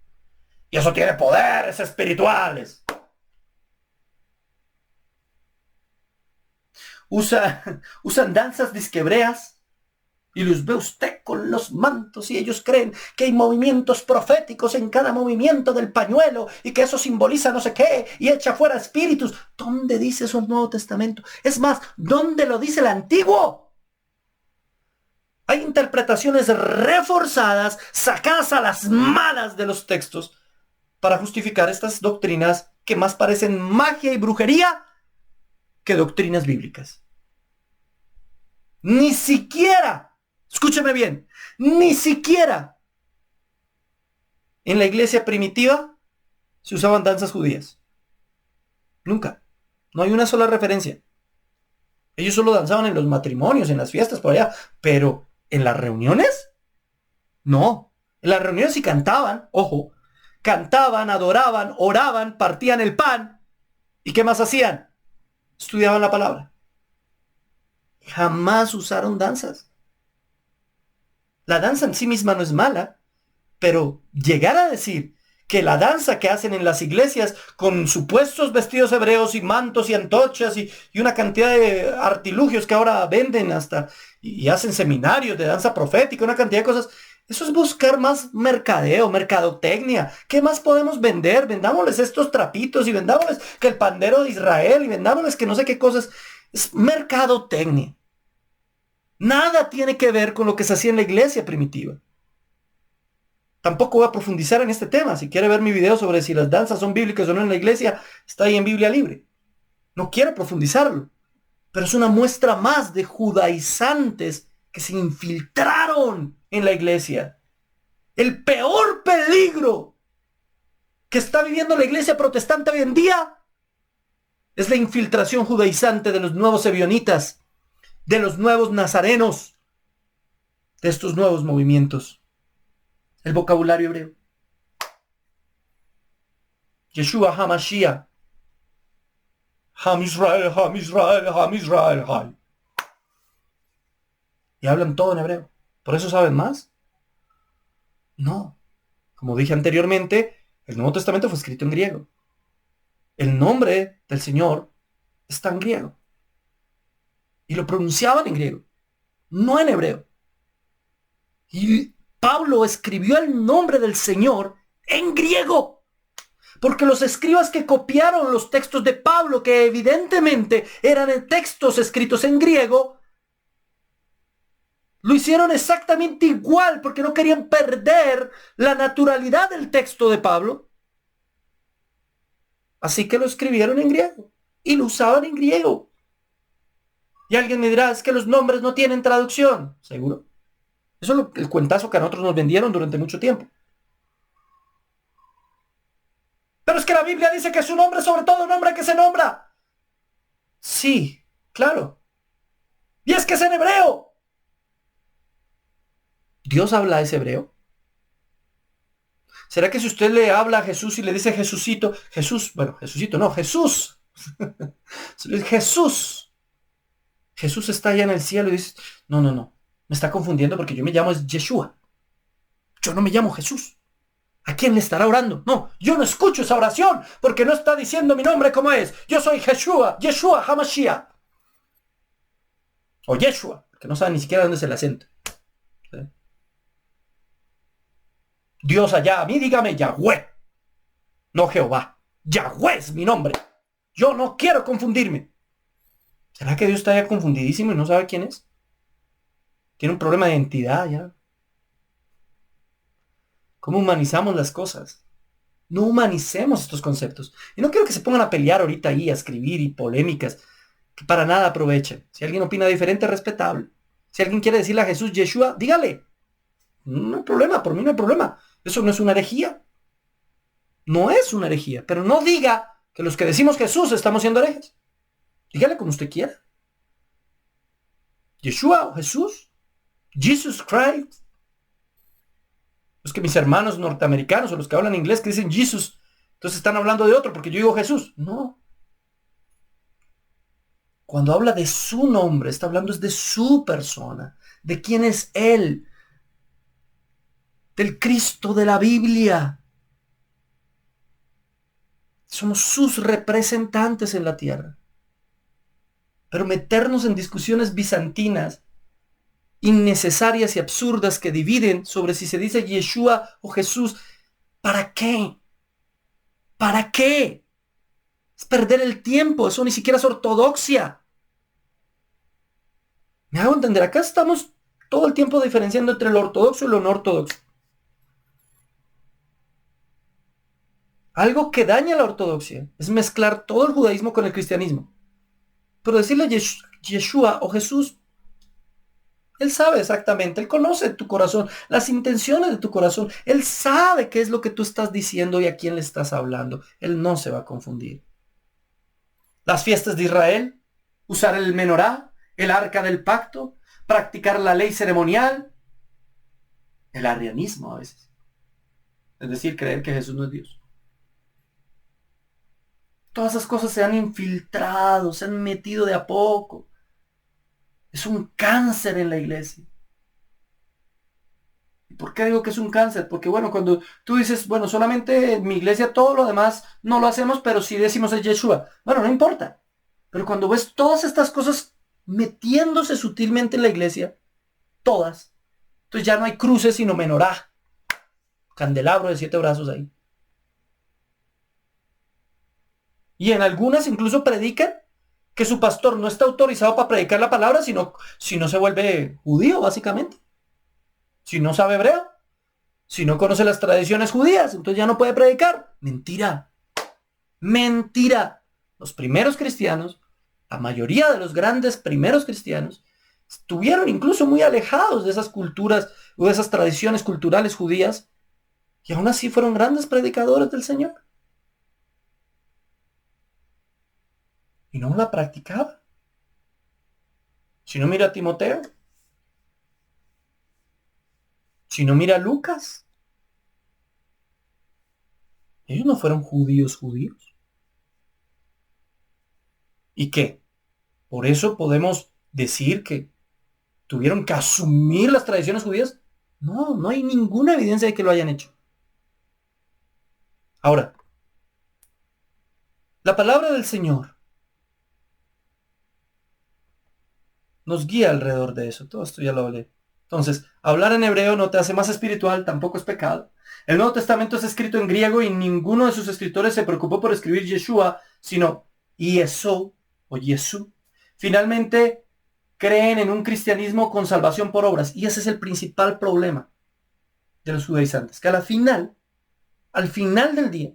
Speaker 1: y eso tiene poderes espirituales. Usan danzas disquebreas. Y los ve usted con los mantos y ellos creen que hay movimientos proféticos en cada movimiento del pañuelo y que eso simboliza no sé qué y echa fuera espíritus. ¿Dónde dice eso el Nuevo Testamento? Es más, ¿dónde lo dice el Antiguo? Hay interpretaciones reforzadas, sacadas a las malas de los textos para justificar estas doctrinas que más parecen magia y brujería que doctrinas bíblicas. Ni siquiera, escúcheme bien, ni siquiera en la iglesia primitiva se usaban danzas judías. Nunca. No hay una sola referencia. Ellos solo danzaban en los matrimonios, en las fiestas, por allá. Pero, ¿en las reuniones? No. En las reuniones sí cantaban, ojo. Cantaban, adoraban, oraban, partían el pan. ¿Y qué más hacían? Estudiaban la palabra. Jamás usaron danzas. La danza en sí misma no es mala, pero llegar a decir que la danza que hacen en las iglesias con supuestos vestidos hebreos y mantos y antorchas y una cantidad de artilugios que ahora venden hasta y hacen seminarios de danza profética, una cantidad de cosas, eso es buscar más mercadeo, mercadotecnia. ¿Qué más podemos vender? Vendámosles estos trapitos y vendámosles que el pandero de Israel y vendámosles que no sé qué cosas. Es mercadotecnia. Nada tiene que ver con lo que se hacía en la iglesia primitiva. Tampoco voy a profundizar en este tema. Si quiere ver mi video sobre si las danzas son bíblicas o no en la iglesia, está ahí en Biblia Libre. No quiero profundizarlo. Pero es una muestra más de judaizantes que se infiltraron en la iglesia. El peor peligro que está viviendo la iglesia protestante hoy en día es la infiltración judaizante de los nuevos ebionitas, de los nuevos nazarenos, de estos nuevos movimientos. El vocabulario hebreo. Yeshua HaMashiach. Ham Israel, Ham Israel, Ham Israel, Ham. Y hablan todo en hebreo. ¿Por eso saben más? No. Como dije anteriormente, el Nuevo Testamento fue escrito en griego. El nombre del Señor está en griego. Y lo pronunciaban en griego, no en hebreo. Y Pablo escribió el nombre del Señor en griego. Porque los escribas que copiaron los textos de Pablo, que evidentemente eran textos escritos en griego, lo hicieron exactamente igual porque no querían perder la naturalidad del texto de Pablo. Así que lo escribieron en griego y lo usaban en griego. Y alguien me dirá, es que los nombres no tienen traducción. ¿Seguro? Eso es el cuentazo que a nosotros nos vendieron durante mucho tiempo. Pero es que la Biblia dice que su nombre es sobre todo nombre que se nombra. Sí, claro. Y es que es en hebreo. ¿Dios habla ese hebreo? ¿Será que si usted le habla a Jesús y le dice Jesucito, Jesús, bueno, Jesucito no, Jesús. Jesús. Jesús está allá en el cielo y dice, no, me está confundiendo porque yo me llamo Yeshua. Yo no me llamo Jesús. ¿A quién le estará orando? No, yo no escucho esa oración porque no está diciendo mi nombre como es. Yo soy Yeshua, Yeshua HaMashiach. O Yeshua, que no sabe ni siquiera dónde es el acento. ¿Sí? Dios allá, a mí dígame Yahweh, no Jehová. Yahweh es mi nombre. Yo no quiero confundirme. ¿Será que Dios está ya confundidísimo y no sabe quién es? Tiene un problema de identidad ya. ¿Cómo humanizamos las cosas? No humanicemos estos conceptos. Y no quiero que se pongan a pelear ahorita ahí, a escribir y polémicas que para nada aprovechen. Si alguien opina diferente, respetable. Si alguien quiere decirle a Jesús Yeshua, dígale. No hay problema, por mí no hay problema. Eso no es una herejía. No es una herejía. Pero no diga que los que decimos Jesús estamos siendo herejes. Dígale como usted quiera. Yeshua o Jesús. Jesus Christ. Es que mis hermanos norteamericanos o los que hablan inglés que dicen Jesus, entonces están hablando de otro porque yo digo Jesús. No. Cuando habla de su nombre, está hablando de su persona, de quién es Él, del Cristo de la Biblia. Somos sus representantes en la tierra. Pero meternos en discusiones bizantinas, innecesarias y absurdas que dividen sobre si se dice Yeshua o Jesús, ¿para qué? ¿Para qué? Es perder el tiempo, eso ni siquiera es ortodoxia. ¿Me hago entender? Acá estamos todo el tiempo diferenciando entre lo ortodoxo y lo no ortodoxo. Algo que daña la ortodoxia es mezclar todo el judaísmo con el cristianismo. Pero decirle Yeshua o Jesús, Él sabe exactamente, Él conoce tu corazón, las intenciones de tu corazón. Él sabe qué es lo que tú estás diciendo y a quién le estás hablando. Él no se va a confundir. Las fiestas de Israel, usar el menorá, el arca del pacto, practicar la ley ceremonial, el arrianismo a veces. Es decir, creer que Jesús no es Dios. Todas esas cosas se han infiltrado, se han metido de a poco. Es un cáncer en la iglesia. ¿Y por qué digo que es un cáncer? Porque bueno, cuando tú dices, bueno, solamente en mi iglesia todo lo demás no lo hacemos, pero sí decimos el Yeshua. Bueno, no importa. Pero cuando ves todas estas cosas metiéndose sutilmente en la iglesia, todas, entonces ya no hay cruces sino menorá. Candelabro de 7 brazos ahí. Y en algunas incluso predican que su pastor no está autorizado para predicar la palabra, sino si no se vuelve judío, básicamente. Si no sabe hebreo, si no conoce las tradiciones judías, entonces ya no puede predicar. Mentira. Mentira. Los primeros cristianos, la mayoría de los grandes primeros cristianos, estuvieron incluso muy alejados de esas culturas o de esas tradiciones culturales judías, y aún así fueron grandes predicadores del Señor. Y no la practicaba. Si no mira a Timoteo, si no mira a Lucas, ellos no fueron judíos. ¿Y qué? Por eso podemos decir que tuvieron que asumir las tradiciones judías. No, no hay ninguna evidencia de que lo hayan hecho. Ahora, la palabra del Señor nos guía alrededor de eso. Todo esto ya lo hablé. Entonces, hablar en hebreo no te hace más espiritual, tampoco es pecado. El Nuevo Testamento es escrito en griego y ninguno de sus escritores se preocupó por escribir Yeshua, sino Yesú o Yesú. Finalmente, creen en un cristianismo con salvación por obras. Y ese es el principal problema de los judaizantes. Que al final del día,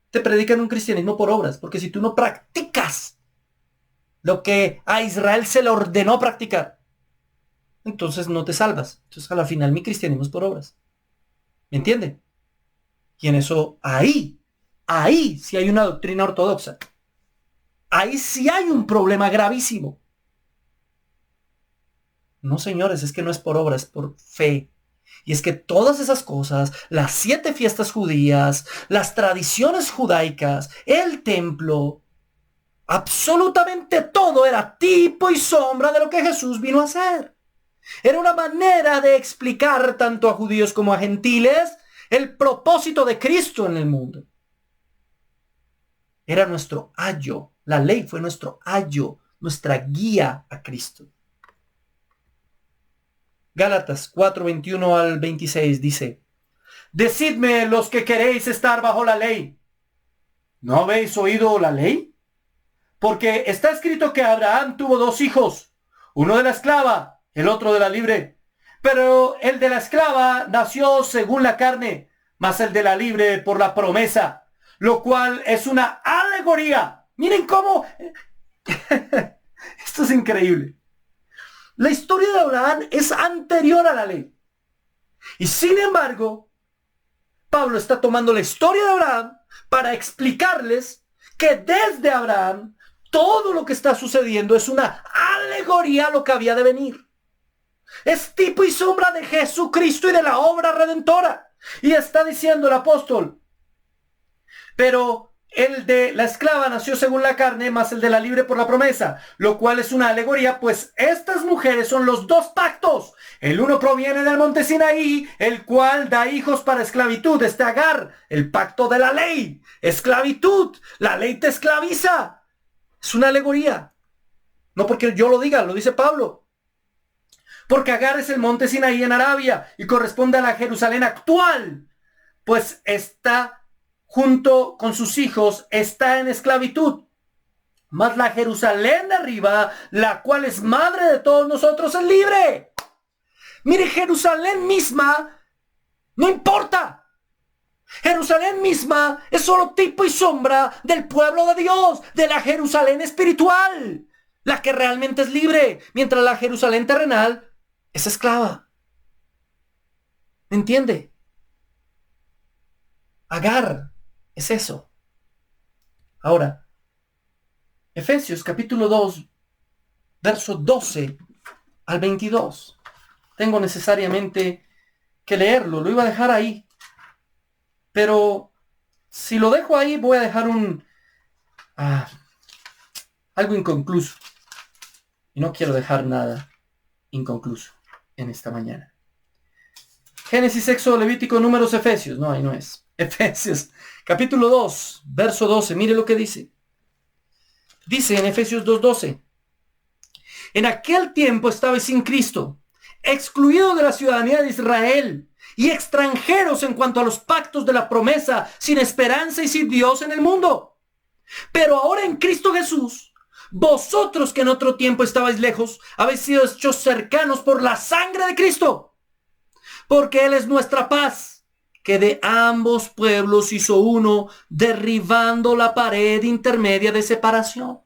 Speaker 1: te predican un cristianismo por obras. Porque si tú no practicas lo que a Israel se le ordenó practicar, entonces no te salvas. Entonces a la final mi cristianismo es por obras. ¿Me entiende? Y en eso, ahí sí hay una doctrina ortodoxa. Ahí sí hay un problema gravísimo. No, señores, es que no es por obra, es por fe. Y es que todas esas cosas, las 7 fiestas judías, las tradiciones judaicas, el templo, absolutamente todo era tipo y sombra de lo que Jesús vino a hacer. Era una manera de explicar tanto a judíos como a gentiles el propósito de Cristo en el mundo. Era nuestro ayo. La ley fue nuestro ayo, nuestra guía a Cristo. Gálatas 4:21 al 26 dice: Decidme los que queréis estar bajo la ley, ¿no habéis oído la ley? Porque está escrito que Abraham tuvo 2 hijos, uno de la esclava, el otro de la libre. Pero el de la esclava nació según la carne, mas el de la libre por la promesa, lo cual es una alegoría. Miren cómo... Esto es increíble. La historia de Abraham es anterior a la ley. Y sin embargo, Pablo está tomando la historia de Abraham para explicarles que desde Abraham todo lo que está sucediendo es una alegoría a lo que había de venir. Es tipo y sombra de Jesucristo y de la obra redentora. Y está diciendo el apóstol: pero El de la esclava nació según la carne, más el de la libre por la promesa, lo cual es una alegoría, pues estas mujeres son los dos pactos. El uno proviene del monte Sinaí, el cual da hijos para esclavitud. Agar, el pacto de la ley, esclavitud, la ley te esclaviza. Es una alegoría. No porque yo lo diga, lo dice Pablo. Porque Agar es el monte Sinaí en Arabia y corresponde a la Jerusalén actual, pues está junto con sus hijos, está en esclavitud. Mas la Jerusalén de arriba, la cual es madre de todos nosotros, es libre. Mire, Jerusalén misma no importa. Jerusalén misma es solo tipo y sombra del pueblo de Dios, de la Jerusalén espiritual, la que realmente es libre, mientras la Jerusalén terrenal es esclava. ¿Me entiende? Agar es eso. Ahora, Efesios capítulo 2, verso 12 al 22. Tengo necesariamente que leerlo. Lo iba a dejar ahí. Pero si lo dejo ahí, voy a dejar algo inconcluso. Y no quiero dejar nada inconcluso en esta mañana. Génesis, Éxodo, Levítico, Números, Efesios. No, ahí no es. Efesios, capítulo 2, verso 12. Mire lo que dice. Dice en Efesios 2:12. En aquel tiempo estabais sin Cristo, excluidos de la ciudadanía de Israel y extranjeros en cuanto a los pactos de la promesa, sin esperanza y sin Dios en el mundo. Pero ahora en Cristo Jesús, vosotros que en otro tiempo estabais lejos, habéis sido hechos cercanos por la sangre de Cristo, porque Él es nuestra paz, que de ambos pueblos hizo uno, derribando la pared intermedia de separación.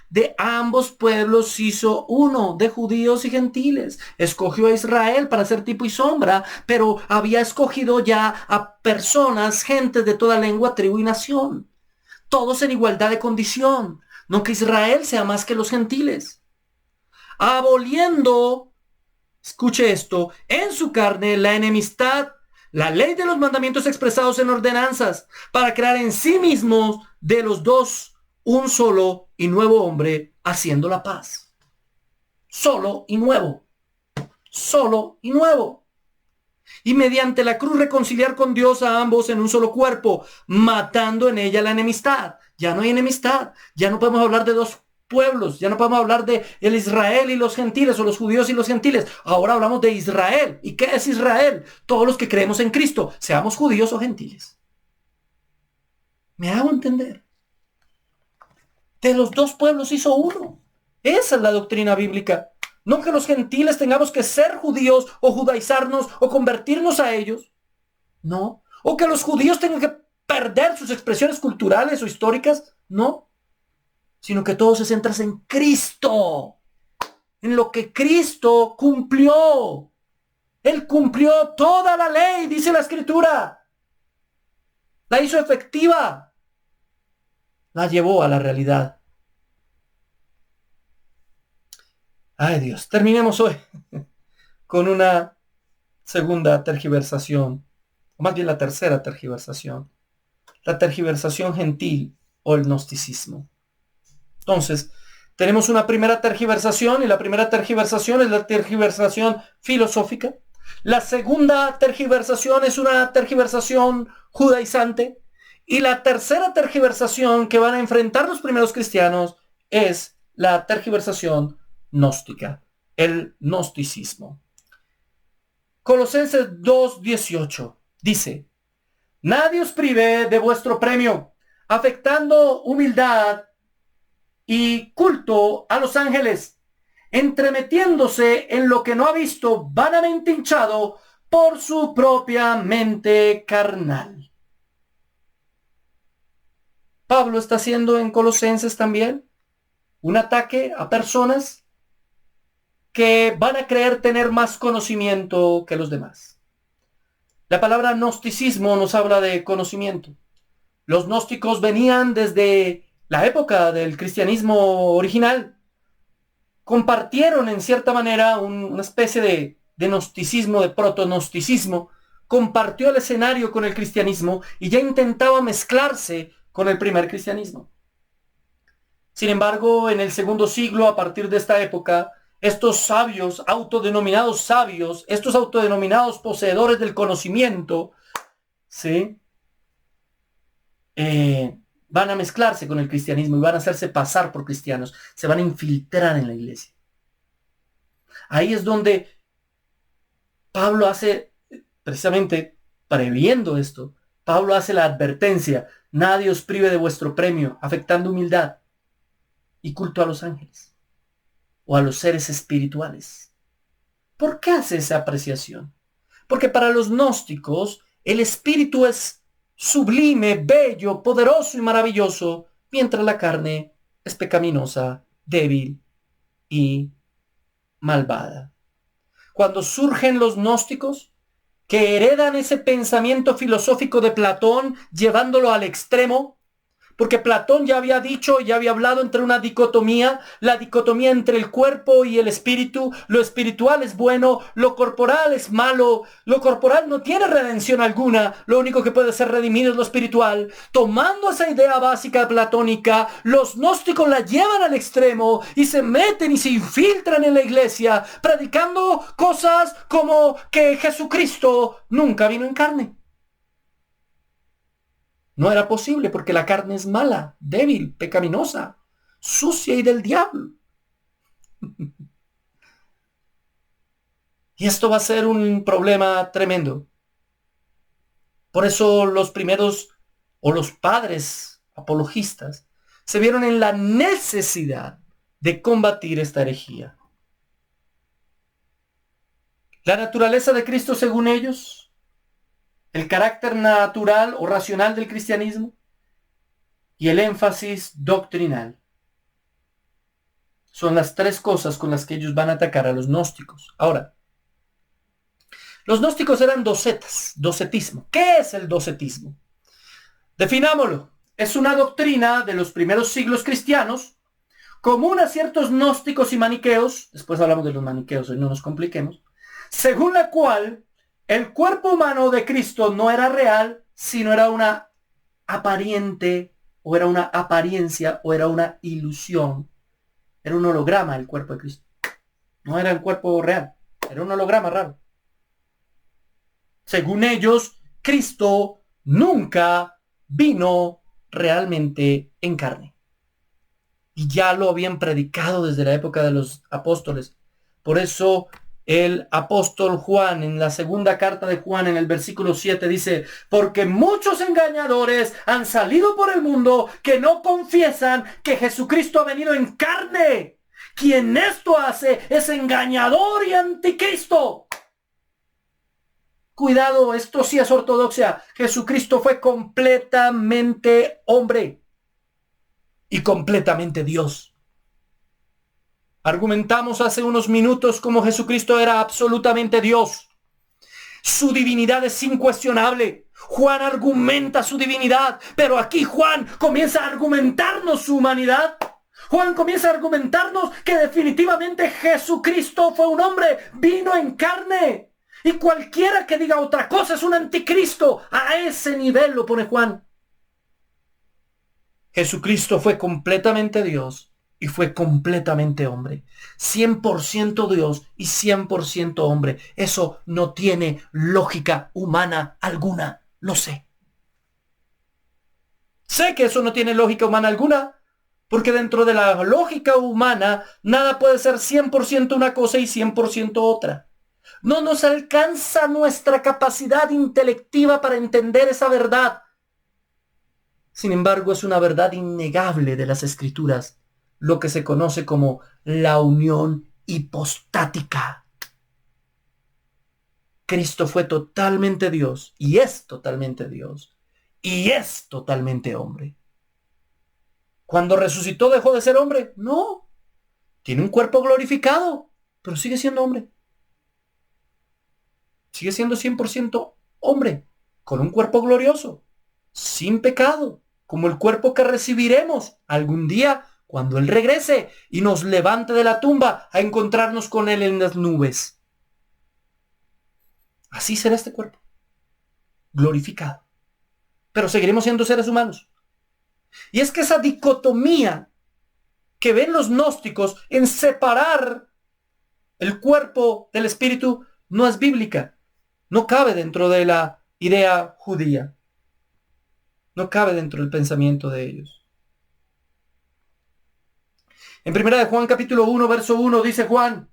Speaker 1: De ambos pueblos hizo uno, de judíos y gentiles. Escogió a Israel para ser tipo y sombra, pero había escogido ya a personas, gentes de toda lengua, tribu y nación. Todos en igualdad de condición. No que Israel sea más que los gentiles. Aboliendo, escuche esto, en su carne la enemistad, la ley de los mandamientos expresados en ordenanzas, para crear en sí mismos de los dos un solo y nuevo hombre, haciendo la paz. Solo y nuevo. Solo y nuevo. Y mediante la cruz reconciliar con Dios a ambos en un solo cuerpo, matando en ella la enemistad. Ya no hay enemistad. Ya no podemos hablar de dos pueblos. Ya no podemos hablar de el Israel y los gentiles, o los judíos y los gentiles. Ahora hablamos de Israel. ¿Y qué es Israel? Todos los que creemos en Cristo, seamos judíos o gentiles. ¿Me hago entender? De los dos pueblos hizo uno. Esa es la doctrina bíblica. No que los gentiles tengamos que ser judíos o judaizarnos o convertirnos a ellos. No. O que los judíos tengan que perder sus expresiones culturales o históricas. No. Sino que todo se centra en Cristo. En lo que Cristo cumplió. Él cumplió toda la ley, dice la Escritura. La hizo efectiva. La llevó a la realidad. Ay, Dios, terminemos hoy con una segunda tergiversación, o más bien la tercera tergiversación, la tergiversación gentil o el gnosticismo. Entonces, tenemos una primera tergiversación, y la primera tergiversación es la tergiversación filosófica. La segunda tergiversación es una tergiversación judaizante. Y la tercera tergiversación que van a enfrentar los primeros cristianos es la tergiversación gnóstica, el gnosticismo. Colosenses 2:18 dice: nadie os prive de vuestro premio, afectando humildad y culto a los ángeles, entremetiéndose en lo que no ha visto, vanamente hinchado por su propia mente carnal. Pablo está haciendo en Colosenses también un ataque a personas que van a creer tener más conocimiento que los demás. La palabra gnosticismo nos habla de conocimiento. Los gnósticos venían desde la época del cristianismo original. Compartieron en cierta manera una especie de gnosticismo, de proto-gnosticismo. Compartió el escenario con el cristianismo y ya intentaba mezclarse con el primer cristianismo. Sin embargo, en el segundo siglo, a partir de esta época, estos sabios, estos autodenominados poseedores del conocimiento, ¿sí? Van a mezclarse con el cristianismo y van a hacerse pasar por cristianos, se van a infiltrar en la iglesia. Ahí es donde Pablo hace, precisamente previendo esto, Pablo hace la advertencia: nadie os prive de vuestro premio, afectando humildad y culto a los ángeles o a los seres espirituales. ¿Por qué hace esa apreciación? Porque para los gnósticos el espíritu es sublime, bello, poderoso y maravilloso, mientras la carne es pecaminosa, débil y malvada. Cuando surgen los gnósticos, que heredan ese pensamiento filosófico de Platón, llevándolo al extremo, porque Platón ya había dicho, ya había hablado entre una dicotomía, la dicotomía entre el cuerpo y el espíritu. Lo espiritual es bueno, lo corporal es malo, lo corporal no tiene redención alguna, lo único que puede ser redimido es lo espiritual. Tomando esa idea básica platónica, los gnósticos la llevan al extremo y se meten y se infiltran en la iglesia, predicando cosas como que Jesucristo nunca vino en carne. No era posible porque la carne es mala, débil, pecaminosa, sucia y del diablo. Y esto va a ser un problema tremendo. Por eso los primeros o los padres apologistas se vieron en la necesidad de combatir esta herejía. La naturaleza de Cristo, según ellos, el carácter natural o racional del cristianismo y el énfasis doctrinal son las tres cosas con las que ellos van a atacar a los gnósticos. Ahora, los gnósticos eran docetas, docetismo. ¿Qué es el docetismo? Definámoslo. Es una doctrina de los primeros siglos cristianos, común a ciertos gnósticos y maniqueos, después hablamos de los maniqueos, hoy no nos compliquemos, según la cual el cuerpo humano de Cristo no era real, sino era una apariencia, o era una ilusión. Era un holograma el cuerpo de Cristo. No era el cuerpo real, era un holograma raro. Según ellos, Cristo nunca vino realmente en carne. Y ya lo habían predicado desde la época de los apóstoles. Por eso el apóstol Juan, en la segunda carta de Juan, en el versículo 7, dice: porque muchos engañadores han salido por el mundo que no confiesan que Jesucristo ha venido en carne. Quien esto hace es engañador y anticristo. Cuidado, esto sí es ortodoxia. Jesucristo fue completamente hombre y completamente Dios. Argumentamos hace unos minutos cómo Jesucristo era absolutamente Dios. Su divinidad es incuestionable. Juan argumenta su divinidad, pero aquí Juan comienza a argumentarnos su humanidad. Juan comienza a argumentarnos que definitivamente Jesucristo fue un hombre, vino en carne. Y cualquiera que diga otra cosa es un anticristo. A ese nivel lo pone Juan. Jesucristo fue completamente Dios y fue completamente hombre. 100% Dios y 100% hombre. Eso no tiene lógica humana alguna. Lo sé. Sé que eso no tiene lógica humana alguna, porque dentro de la lógica humana nada puede ser 100% una cosa y 100% otra. No nos alcanza nuestra capacidad intelectiva para entender esa verdad. Sin embargo, es una verdad innegable de las Escrituras, lo que se conoce como la unión hipostática. Cristo fue totalmente Dios y es totalmente Dios y es totalmente hombre. ¿Cuando resucitó dejó de ser hombre? No. Tiene un cuerpo glorificado, pero sigue siendo hombre. Sigue siendo 100% hombre, con un cuerpo glorioso, sin pecado, como el cuerpo que recibiremos algún día cuando Él regrese y nos levante de la tumba a encontrarnos con Él en las nubes. Así será este cuerpo, glorificado. Pero seguiremos siendo seres humanos. Y es que esa dicotomía que ven los gnósticos en separar el cuerpo del espíritu no es bíblica. No cabe dentro de la idea judía. No cabe dentro del pensamiento de ellos. En primera de Juan capítulo 1, verso 1 dice Juan: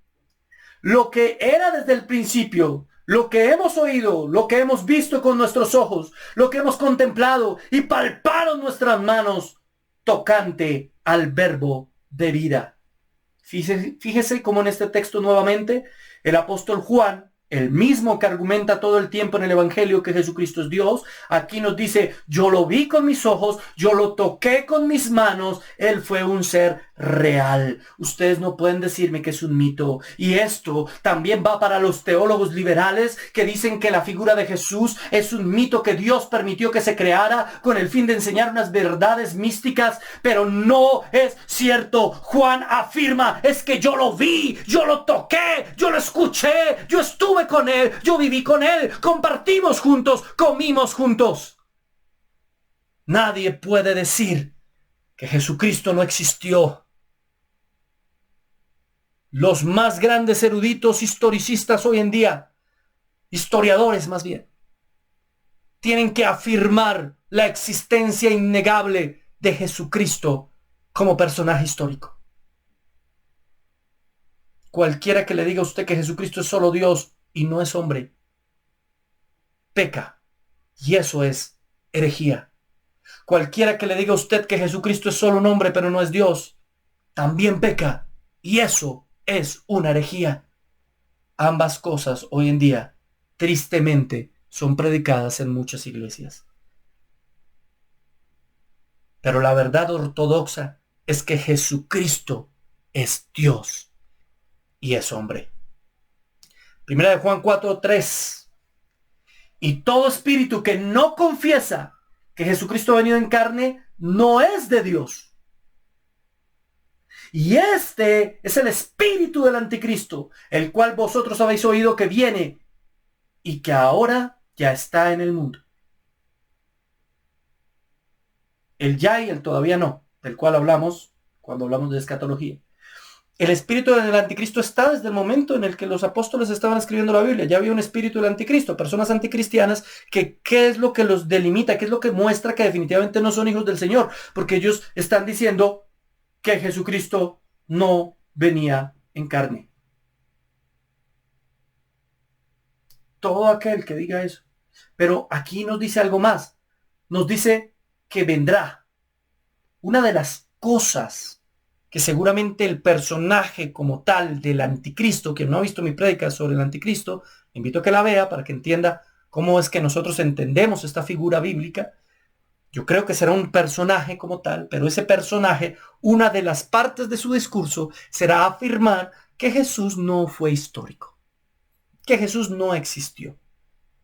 Speaker 1: lo que era desde el principio, lo que hemos oído, lo que hemos visto con nuestros ojos, lo que hemos contemplado y palparon nuestras manos tocante al verbo de vida. Fíjese cómo en este texto nuevamente el apóstol Juan, el mismo que argumenta todo el tiempo en el Evangelio que Jesucristo es Dios, aquí nos dice: yo lo vi con mis ojos, yo lo toqué con mis manos, Él fue un ser real. Ustedes no pueden decirme que es un mito. Y esto también va para los teólogos liberales que dicen que la figura de Jesús es un mito que Dios permitió que se creara con el fin de enseñar unas verdades místicas, pero no es cierto. Juan afirma: es que yo lo vi, yo lo toqué, yo lo escuché, yo estuve con Él, yo viví con Él, compartimos juntos, comimos juntos. Nadie puede decir que Jesucristo no existió. Los más grandes eruditos historicistas hoy en día, historiadores más bien, tienen que afirmar la existencia innegable de Jesucristo como personaje histórico. Cualquiera que le diga a usted que Jesucristo es solo Dios y no es hombre, peca. Y eso es herejía. Cualquiera que le diga a usted que Jesucristo es solo un hombre pero no es Dios, también peca. Y eso es una herejía. Ambas cosas hoy en día, tristemente, son predicadas en muchas iglesias. Pero la verdad ortodoxa es que Jesucristo es Dios y es hombre. Primera de Juan 4:3. Y todo espíritu que no confiesa que Jesucristo ha venido en carne no es de Dios. Y este es el espíritu del anticristo, el cual vosotros habéis oído que viene y que ahora ya está en el mundo. El ya y el todavía no, del cual hablamos cuando hablamos de escatología. El espíritu del anticristo está desde el momento en el que los apóstoles estaban escribiendo la Biblia. Ya había un espíritu del anticristo, personas anticristianas que qué es lo que los delimita, qué es lo que muestra que definitivamente no son hijos del Señor, porque ellos están diciendo que Jesucristo no venía en carne. Todo aquel que diga eso. Pero aquí nos dice algo más. Nos dice que vendrá. Una de las cosas que seguramente el personaje como tal del anticristo, que no ha visto mi prédica sobre el anticristo, invito a que la vea para que entienda cómo es que nosotros entendemos esta figura bíblica. Yo creo que será un personaje como tal, pero ese personaje, una de las partes de su discurso será afirmar que Jesús no fue histórico, que Jesús no existió,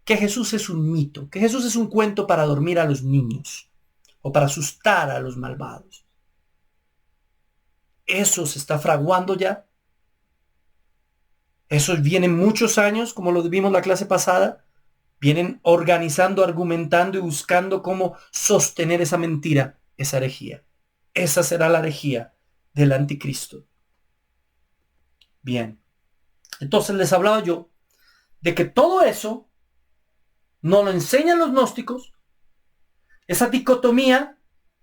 Speaker 1: que Jesús es un mito, que Jesús es un cuento para dormir a los niños o para asustar a los malvados. Eso se está fraguando ya. Eso viene muchos años, como lo vimos la clase pasada. Vienen organizando, argumentando y buscando cómo sostener esa mentira, esa herejía. Esa será la herejía del anticristo. Bien. Entonces les hablaba yo de que todo eso no lo enseñan los gnósticos. Esa dicotomía.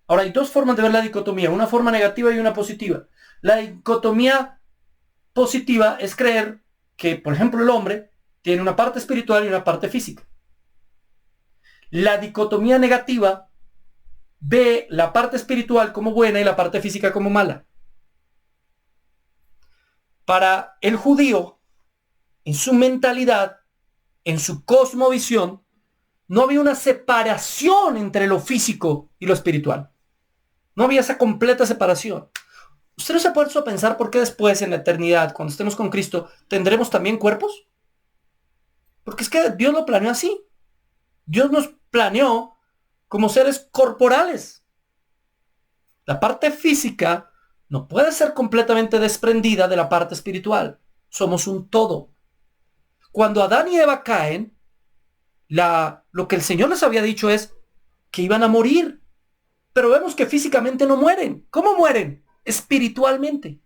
Speaker 1: Ahora hay dos formas de ver la dicotomía, una forma negativa y una positiva. La dicotomía positiva es creer que, por ejemplo, el hombre tiene una parte espiritual y una parte física. La dicotomía negativa ve la parte espiritual como buena y la parte física como mala. Para el judío, en su mentalidad, en su cosmovisión, no había una separación entre lo físico y lo espiritual. No había esa completa separación. ¿Usted no se ha puesto a pensar por qué después, en la eternidad, cuando estemos con Cristo, tendremos también cuerpos? Porque es que Dios lo planeó así. Dios nos planeó como seres corporales. La parte física no puede ser completamente desprendida de la parte espiritual. Somos un todo. Cuando Adán y Eva caen, lo que el Señor les había dicho es que iban a morir. Pero vemos que físicamente no mueren. ¿Cómo mueren? Espiritualmente.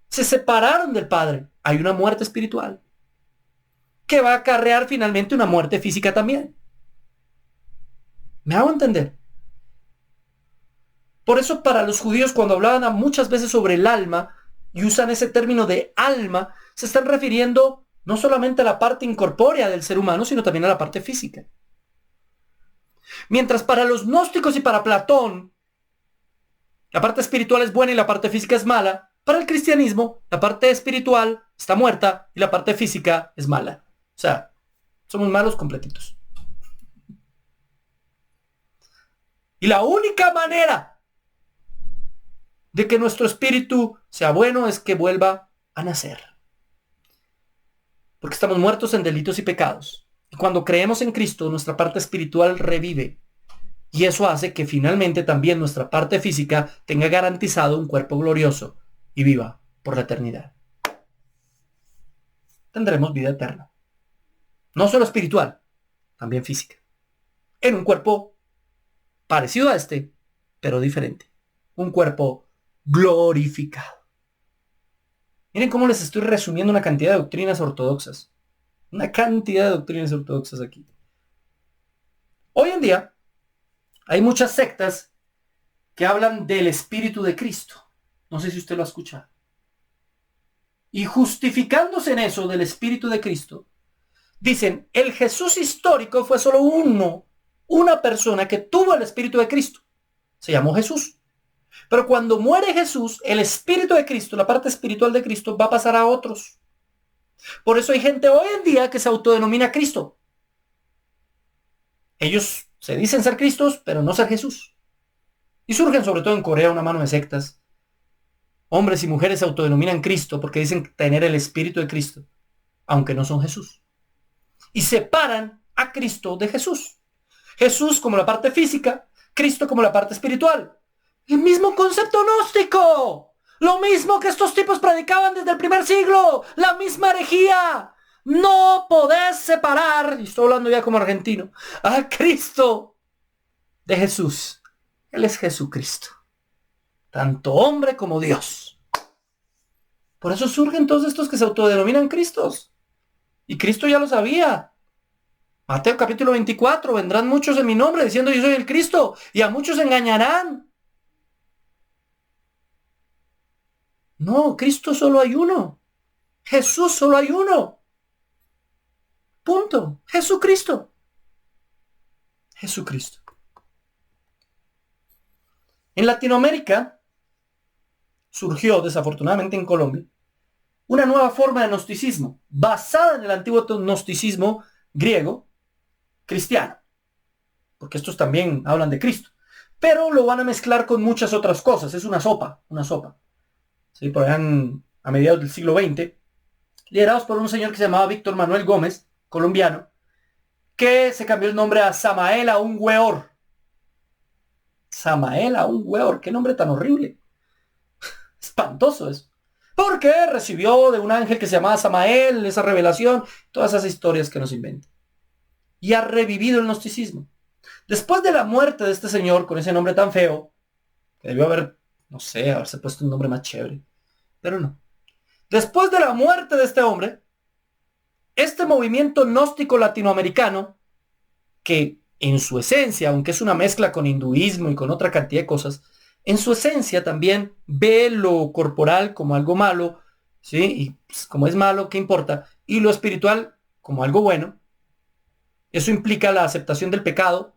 Speaker 1: Se separaron del Padre. Hay una muerte espiritual que va a acarrear finalmente una muerte física también. ¿Me hago entender? Por eso para los judíos, cuando hablaban muchas veces sobre el alma y usan ese término de alma, se están refiriendo no solamente a la parte incorpórea del ser humano, sino también a la parte física. Mientras para los gnósticos y para Platón, la parte espiritual es buena y la parte física es mala, para el cristianismo, la parte espiritual está muerta y la parte física es mala. O sea, somos malos completitos. Y la única manera de que nuestro espíritu sea bueno es que vuelva a nacer. Porque estamos muertos en delitos y pecados. Y cuando creemos en Cristo, nuestra parte espiritual revive. Y eso hace que finalmente también nuestra parte física tenga garantizado un cuerpo glorioso y viva por la eternidad. Tendremos vida eterna. No solo espiritual, también física. En un cuerpo parecido a este, pero diferente. Un cuerpo glorificado. Miren cómo les estoy resumiendo una cantidad de doctrinas ortodoxas. Una cantidad de doctrinas ortodoxas aquí. Hoy en día hay muchas sectas que hablan del Espíritu de Cristo. No sé si usted lo ha escuchado. Y justificándose en eso del Espíritu de Cristo, dicen, el Jesús histórico fue solo una persona que tuvo el Espíritu de Cristo. Se llamó Jesús. Pero cuando muere Jesús, el Espíritu de Cristo, la parte espiritual de Cristo, va a pasar a otros. Por eso hay gente hoy en día que se autodenomina Cristo. Ellos se dicen ser Cristos, pero no ser Jesús. Y surgen sobre todo en Corea una mano de sectas. Hombres y mujeres se autodenominan Cristo porque dicen tener el Espíritu de Cristo, aunque no son Jesús. Y separan a Cristo de Jesús. Jesús como la parte física, Cristo como la parte espiritual. El mismo concepto gnóstico. Lo mismo que estos tipos predicaban desde el primer siglo. La misma herejía. No podés separar, y estoy hablando ya como argentino, a Cristo de Jesús. Él es Jesucristo. Tanto hombre como Dios. Por eso surgen todos estos que se autodenominan Cristos. Y Cristo ya lo sabía. Mateo capítulo 24. Vendrán muchos en mi nombre diciendo yo soy el Cristo. Y a muchos engañarán. No, Cristo solo hay uno. Jesús solo hay uno. Punto. Jesucristo. Jesucristo. En Latinoamérica surgió, desafortunadamente en Colombia, una nueva forma de gnosticismo, basada en el antiguo gnosticismo griego cristiano. Porque estos también hablan de Cristo. Pero lo van a mezclar con muchas otras cosas. Es una sopa. ¿Sí? Por allá a mediados del siglo XX, liderados por un señor que se llamaba Víctor Manuel Gómez, colombiano, que se cambió el nombre a Samael Aún Weor. Samael Aún Weor, qué nombre tan horrible. Espantoso eso. Porque recibió de un ángel que se llamaba Samael esa revelación, todas esas historias que nos inventan. Y ha revivido el gnosticismo. Después de la muerte de este señor con ese nombre tan feo, que debió haber, no sé, haberse puesto un nombre más chévere, pero no. Después de la muerte de este hombre, este movimiento gnóstico latinoamericano, que en su esencia, aunque es una mezcla con hinduismo y con otra cantidad de cosas, en su esencia también ve lo corporal como algo malo, ¿sí? Y pues, como es malo, ¿qué importa? Y lo espiritual como algo bueno. Eso implica la aceptación del pecado,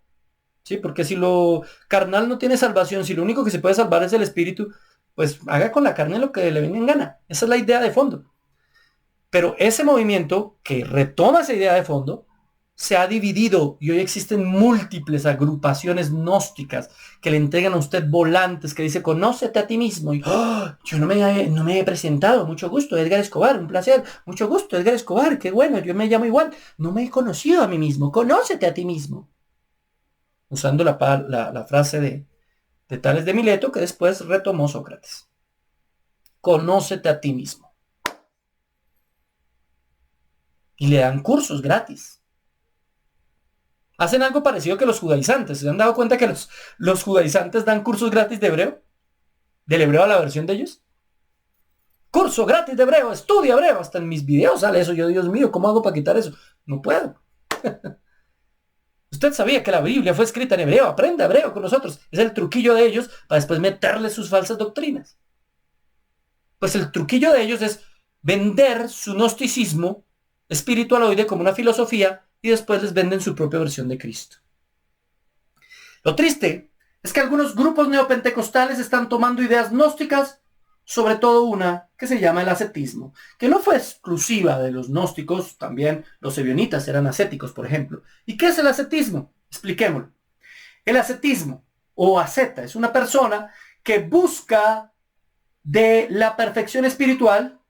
Speaker 1: ¿sí? Porque si lo carnal no tiene salvación, si lo único que se puede salvar es el espíritu, pues haga con la carne lo que le venga en gana. Esa es la idea de fondo. Pero ese movimiento que retoma esa idea de fondo se ha dividido y hoy existen múltiples agrupaciones gnósticas que le entregan a usted volantes que dice conócete a ti mismo y yo no me he presentado, mucho gusto, Edgar Escobar, un placer, mucho gusto, Edgar Escobar, qué bueno, yo me llamo igual, no me he conocido a mí mismo, conócete a ti mismo, usando la frase de Tales de Mileto que después retomó Sócrates. Conócete a ti mismo. Y le dan cursos gratis. Hacen algo parecido que los judaizantes. ¿Se han dado cuenta que los judaizantes dan cursos gratis de hebreo? ¿Del hebreo a la versión de ellos? Curso gratis de hebreo, estudia hebreo. Hasta en mis videos sale eso. Yo, Dios mío, ¿cómo hago para quitar eso? No puedo. Usted sabía que la Biblia fue escrita en hebreo. Aprenda hebreo con nosotros. Es el truquillo de ellos para después meterle sus falsas doctrinas. Pues el truquillo de ellos es vender su gnosticismo espiritualoide como una filosofía y después les venden su propia versión de Cristo. Lo triste es que algunos grupos neopentecostales están tomando ideas gnósticas, sobre todo una que se llama el ascetismo, que no fue exclusiva de los gnósticos, también los ebionitas eran ascéticos, por ejemplo. ¿Y qué es el ascetismo? Expliquémoslo. El ascetismo o asceta es una persona que busca de la perfección espiritual,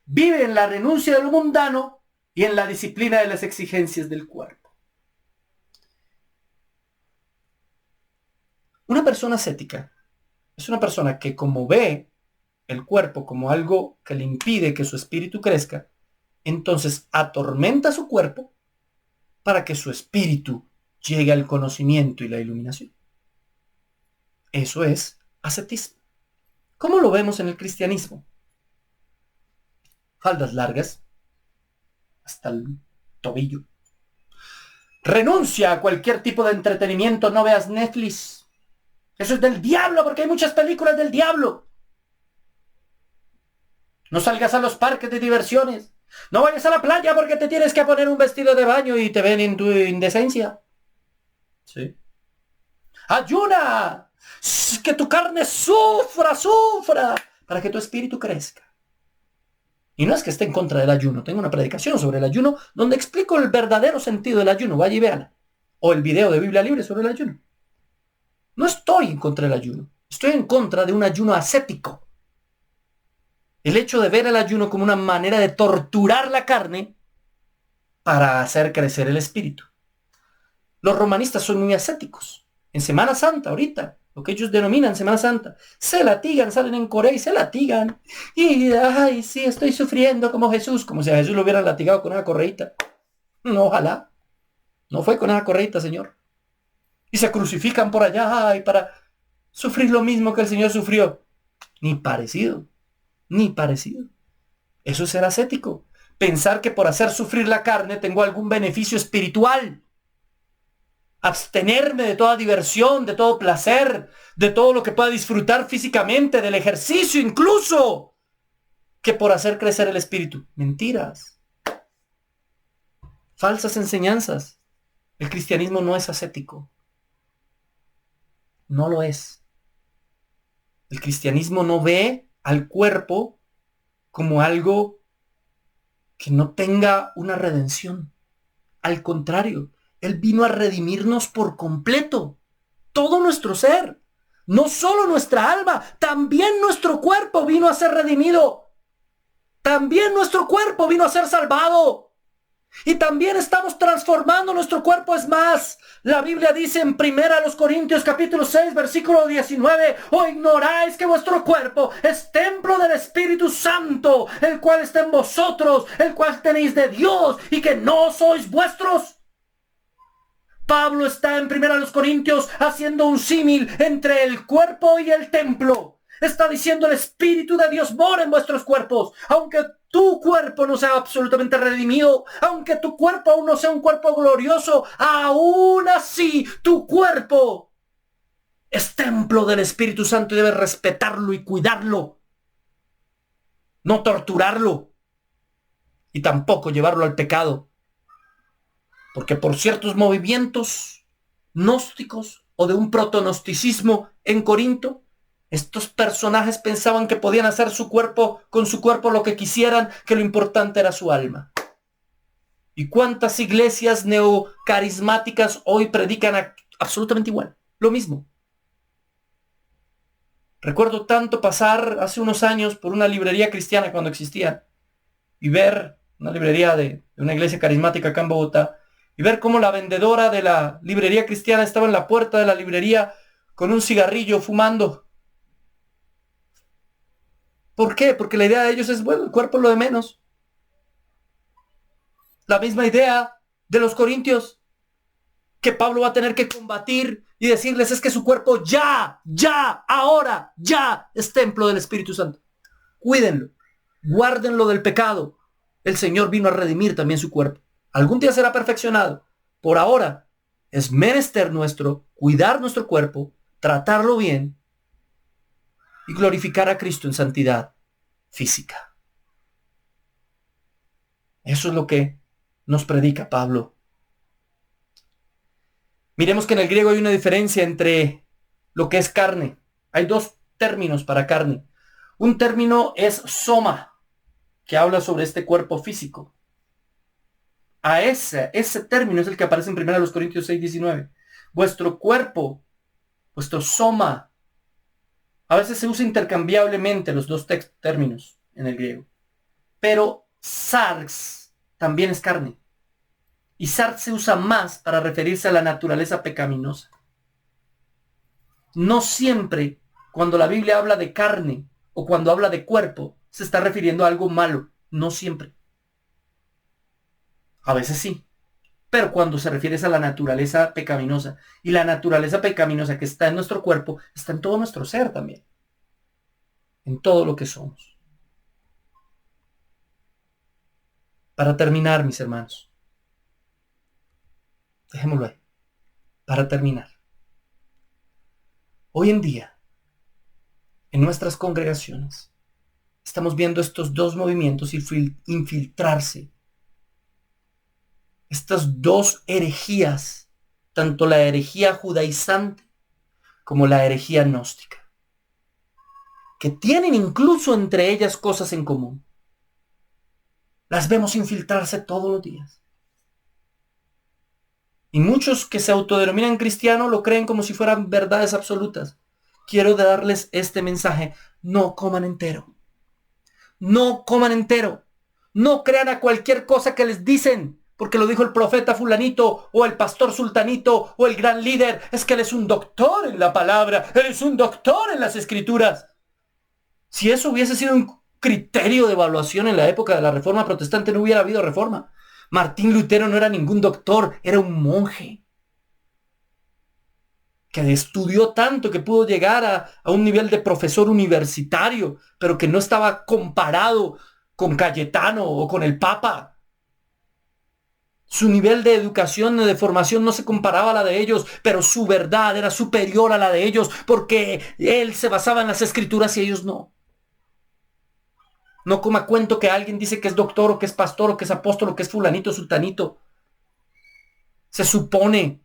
Speaker 1: vive en la renuncia de lo mundano y en la disciplina de las exigencias del cuerpo. Una persona ascética es una persona que, como ve el cuerpo como algo que le impide que su espíritu crezca, entonces atormenta su cuerpo para que su espíritu llegue al conocimiento y la iluminación. Eso es ascetismo. ¿Cómo lo vemos en el cristianismo? Faldas largas hasta el tobillo. Renuncia a cualquier tipo de entretenimiento, no veas Netflix. Eso es del diablo porque hay muchas películas del diablo. No salgas a los parques de diversiones. No vayas a la playa porque te tienes que poner un vestido de baño y te ven en tu indecencia. Sí. Ayuna. Que tu carne sufra, para que tu espíritu crezca. Y no es que esté en contra del ayuno. Tengo una predicación sobre el ayuno donde explico el verdadero sentido del ayuno. Vaya y véala. O el video de Biblia Libre sobre el ayuno. No estoy en contra del ayuno. Estoy en contra de un ayuno ascético. El hecho de ver el ayuno como una manera de torturar la carne para hacer crecer el espíritu. Los romanistas son muy ascéticos. En Semana Santa, ahorita, lo que ellos denominan Semana Santa, se latigan, salen en Corea y se latigan. Y, ay, sí, estoy sufriendo como Jesús, como si a Jesús lo hubieran latigado con una correíta. No, ojalá. No fue con una correíta, Señor. Y se crucifican por allá, ay, para sufrir lo mismo que el Señor sufrió. Ni parecido. Ni parecido. Eso es ser ascético. Pensar que por hacer sufrir la carne tengo algún beneficio espiritual. Abstenerme de toda diversión, de todo placer, de todo lo que pueda disfrutar físicamente, del ejercicio incluso, que por hacer crecer el espíritu. Mentiras. Falsas enseñanzas. El cristianismo no es ascético. No lo es. El cristianismo no ve al cuerpo como algo que no tenga una redención. Al contrario, Él vino a redimirnos por completo. Todo nuestro ser. No solo nuestra alma, también nuestro cuerpo vino a ser redimido. También nuestro cuerpo vino a ser salvado. Y también estamos transformando nuestro cuerpo. Es más, la Biblia dice en 1 Corintios capítulo 6 versículo 19: ¿o ignoráis que vuestro cuerpo es templo del Espíritu Santo, el cual está en vosotros, el cual tenéis de Dios, y que no sois vuestros? Pablo está en 1 Corintios haciendo un símil entre el cuerpo y el templo. Está diciendo: el Espíritu de Dios mora en vuestros cuerpos. Aunque tu cuerpo no sea absolutamente redimido, aunque tu cuerpo aún no sea un cuerpo glorioso, aún así tu cuerpo es templo del Espíritu Santo y debes respetarlo y cuidarlo. No torturarlo y tampoco llevarlo al pecado. Porque por ciertos movimientos gnósticos o de un protonosticismo en Corinto, estos personajes pensaban que podían hacer con su cuerpo lo que quisieran, que lo importante era su alma. ¿Y cuántas iglesias neocarismáticas hoy predican absolutamente igual? Lo mismo. Recuerdo tanto pasar hace unos años por una librería cristiana cuando existía y ver una librería de una iglesia carismática acá en Bogotá y ver cómo la vendedora de la librería cristiana estaba en la puerta de la librería con un cigarrillo fumando. ¿Por qué? Porque la idea de ellos es, bueno, el cuerpo es lo de menos. La misma idea de los corintios. que Pablo va a tener que combatir y decirles es que su cuerpo ahora es templo del Espíritu Santo. Cuídenlo, guárdenlo del pecado. El Señor vino a redimir también su cuerpo. Algún día será perfeccionado. Por ahora es menester nuestro cuidar nuestro cuerpo, tratarlo bien y glorificar a Cristo en santidad física. Eso es lo que nos predica Pablo. Miremos que en el griego hay una diferencia entre lo que es carne. Hay dos términos para carne. Un término es soma, que habla sobre este cuerpo físico. A ese término es el que aparece en 1 Corintios 6:19. Vuestro cuerpo, vuestro soma. A veces se usa intercambiablemente los dos términos en el griego. Pero sarx también es carne. Y sarx se usa más para referirse a la naturaleza pecaminosa. No siempre cuando la Biblia habla de carne o cuando habla de cuerpo se está refiriendo a algo malo. No siempre. A veces sí. Pero cuando se refiere a la naturaleza pecaminosa. Y la naturaleza pecaminosa que está en nuestro cuerpo está en todo nuestro ser también. En todo lo que somos. Para terminar, mis hermanos. Dejémoslo ahí. Para terminar. Hoy en día, en nuestras congregaciones, estamos viendo estos dos movimientos infiltrarse. Estas dos herejías, tanto la herejía judaizante como la herejía gnóstica, que tienen incluso entre ellas cosas en común. Las vemos infiltrarse todos los días. Y muchos que se autodenominan cristianos lo creen como si fueran verdades absolutas. Quiero darles este mensaje. No coman entero. No coman entero. No crean a cualquier cosa que les dicen. Porque lo dijo el profeta fulanito o el pastor sultanito o el gran líder. Es que él es un doctor en la palabra. Él es un doctor en las escrituras. Si eso hubiese sido un criterio de evaluación en la época de la Reforma Protestante, no hubiera habido reforma. Martín Lutero no era ningún doctor, era un monje que estudió tanto que pudo llegar a un nivel de profesor universitario, pero que no estaba comparado con Cayetano o con el Papa. Su nivel de educación, de formación no se comparaba a la de ellos, pero su verdad era superior a la de ellos porque él se basaba en las escrituras y ellos no. No coma cuento que alguien dice que es doctor o que es pastor o que es apóstol o que es fulanito, sultanito. Se supone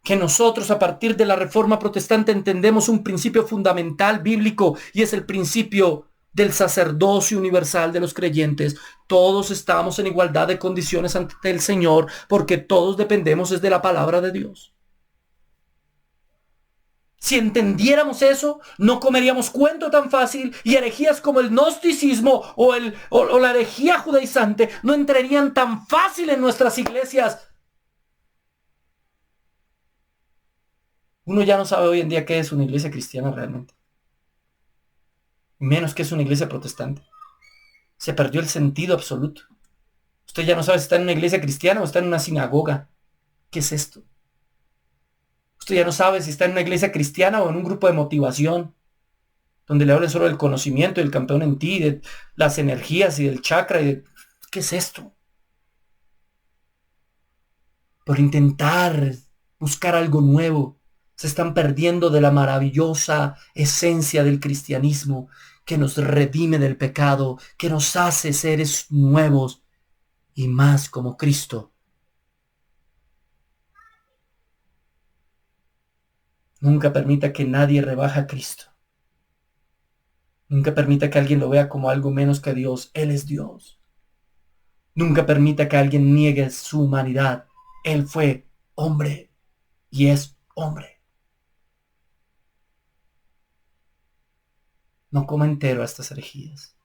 Speaker 1: que nosotros a partir de la Reforma Protestante entendemos un principio fundamental bíblico y es el principio del sacerdocio universal de los creyentes. Todos estamos en igualdad de condiciones ante el Señor porque todos dependemos desde la palabra de Dios. Si entendiéramos eso, no comeríamos cuento tan fácil y herejías como el gnosticismo o la herejía judaizante no entrarían tan fácil en nuestras iglesias. Uno ya no sabe hoy en día qué es una iglesia cristiana realmente. Menos que es una iglesia protestante. Se perdió el sentido absoluto. Usted ya no sabe si está en una iglesia cristiana o está en una sinagoga. ¿Qué es esto? Usted ya no sabe si está en una iglesia cristiana o en un grupo de motivación, donde le hablan solo del conocimiento, del campeón en ti, de las energías y del chakra. ¿Qué es esto? Por intentar buscar algo nuevo, se están perdiendo de la maravillosa esencia del cristianismo que nos redime del pecado, que nos hace seres nuevos y más como Cristo. Nunca permita que nadie rebaje a Cristo. Nunca permita que alguien lo vea como algo menos que Dios. Él es Dios. Nunca permita que alguien niegue su humanidad. Él fue hombre y es hombre. No coma entero a estas herejías.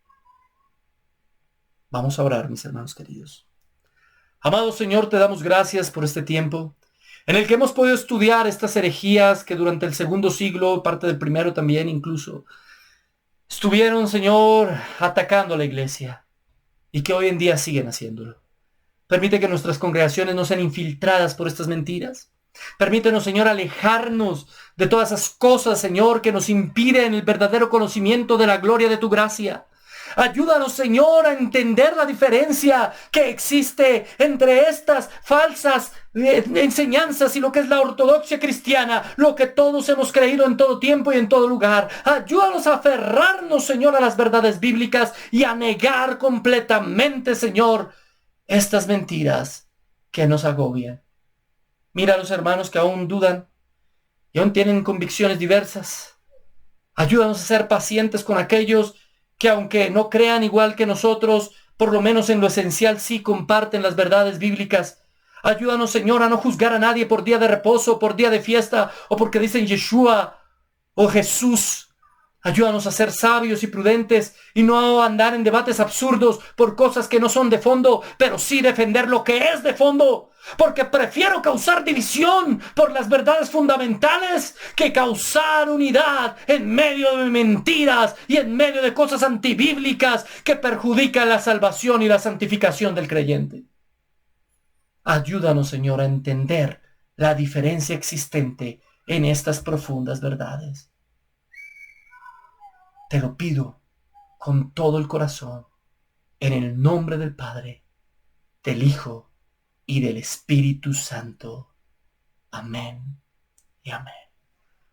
Speaker 1: Vamos a orar, mis hermanos queridos. Amado Señor, te damos gracias por este tiempo en el que hemos podido estudiar estas herejías que durante el segundo siglo, parte del primero también incluso, estuvieron, Señor, atacando a la iglesia y que hoy en día siguen haciéndolo. Permite que nuestras congregaciones no sean infiltradas por estas mentiras. Permítenos, Señor, alejarnos de todas esas cosas, Señor, que nos impiden el verdadero conocimiento de la gloria de tu gracia. Ayúdanos, Señor, a entender la diferencia que existe entre estas falsas enseñanzas y lo que es la ortodoxia cristiana, lo que todos hemos creído en todo tiempo y en todo lugar. Ayúdanos a aferrarnos, Señor, a las verdades bíblicas y a negar completamente, Señor, estas mentiras que nos agobian. Mira a los hermanos que aún dudan y aún tienen convicciones diversas. Ayúdanos a ser pacientes con aquellos que aunque no crean igual que nosotros, por lo menos en lo esencial sí comparten las verdades bíblicas. Ayúdanos, Señor, a no juzgar a nadie por día de reposo, por día de fiesta, o porque dicen Yeshua o Jesús. Ayúdanos a ser sabios y prudentes y no a andar en debates absurdos por cosas que no son de fondo, pero sí defender lo que es de fondo. Porque prefiero causar división por las verdades fundamentales que causar unidad en medio de mentiras y en medio de cosas antibíblicas que perjudican la salvación y la santificación del creyente. Ayúdanos, Señor, a entender la diferencia existente en estas profundas verdades. Te lo pido con todo el corazón, en el nombre del Padre, del Hijo y del Espíritu Santo. Amén y amén.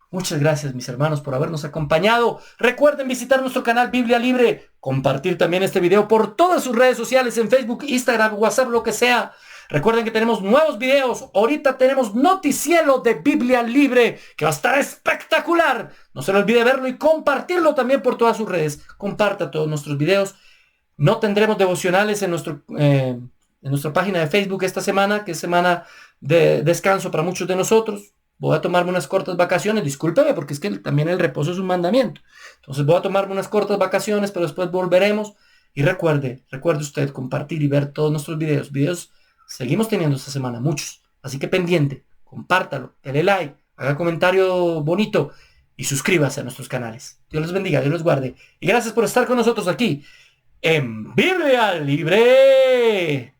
Speaker 1: Muchas gracias, mis hermanos, por habernos acompañado. Recuerden visitar nuestro canal Biblia Libre, compartir también este video por todas sus redes sociales, en Facebook, Instagram, WhatsApp, lo que sea. Recuerden que tenemos nuevos videos. Ahorita tenemos Noticiero de Biblia Libre, que va a estar espectacular. No se le olvide verlo y compartirlo también por todas sus redes. Comparta todos nuestros videos. No tendremos devocionales en nuestra página de Facebook esta semana, que es semana de descanso para muchos de nosotros. Voy a tomarme unas cortas vacaciones. Discúlpeme, porque es que también el reposo es un mandamiento. Entonces voy a tomarme unas cortas vacaciones, pero después volveremos. Y recuerde usted compartir y ver todos nuestros videos. Seguimos teniendo esta semana, muchos. Así que pendiente, compártalo, dale like, haga comentario bonito y suscríbase a nuestros canales. Dios los bendiga, Dios los guarde. Y gracias por estar con nosotros aquí en Biblia Libre.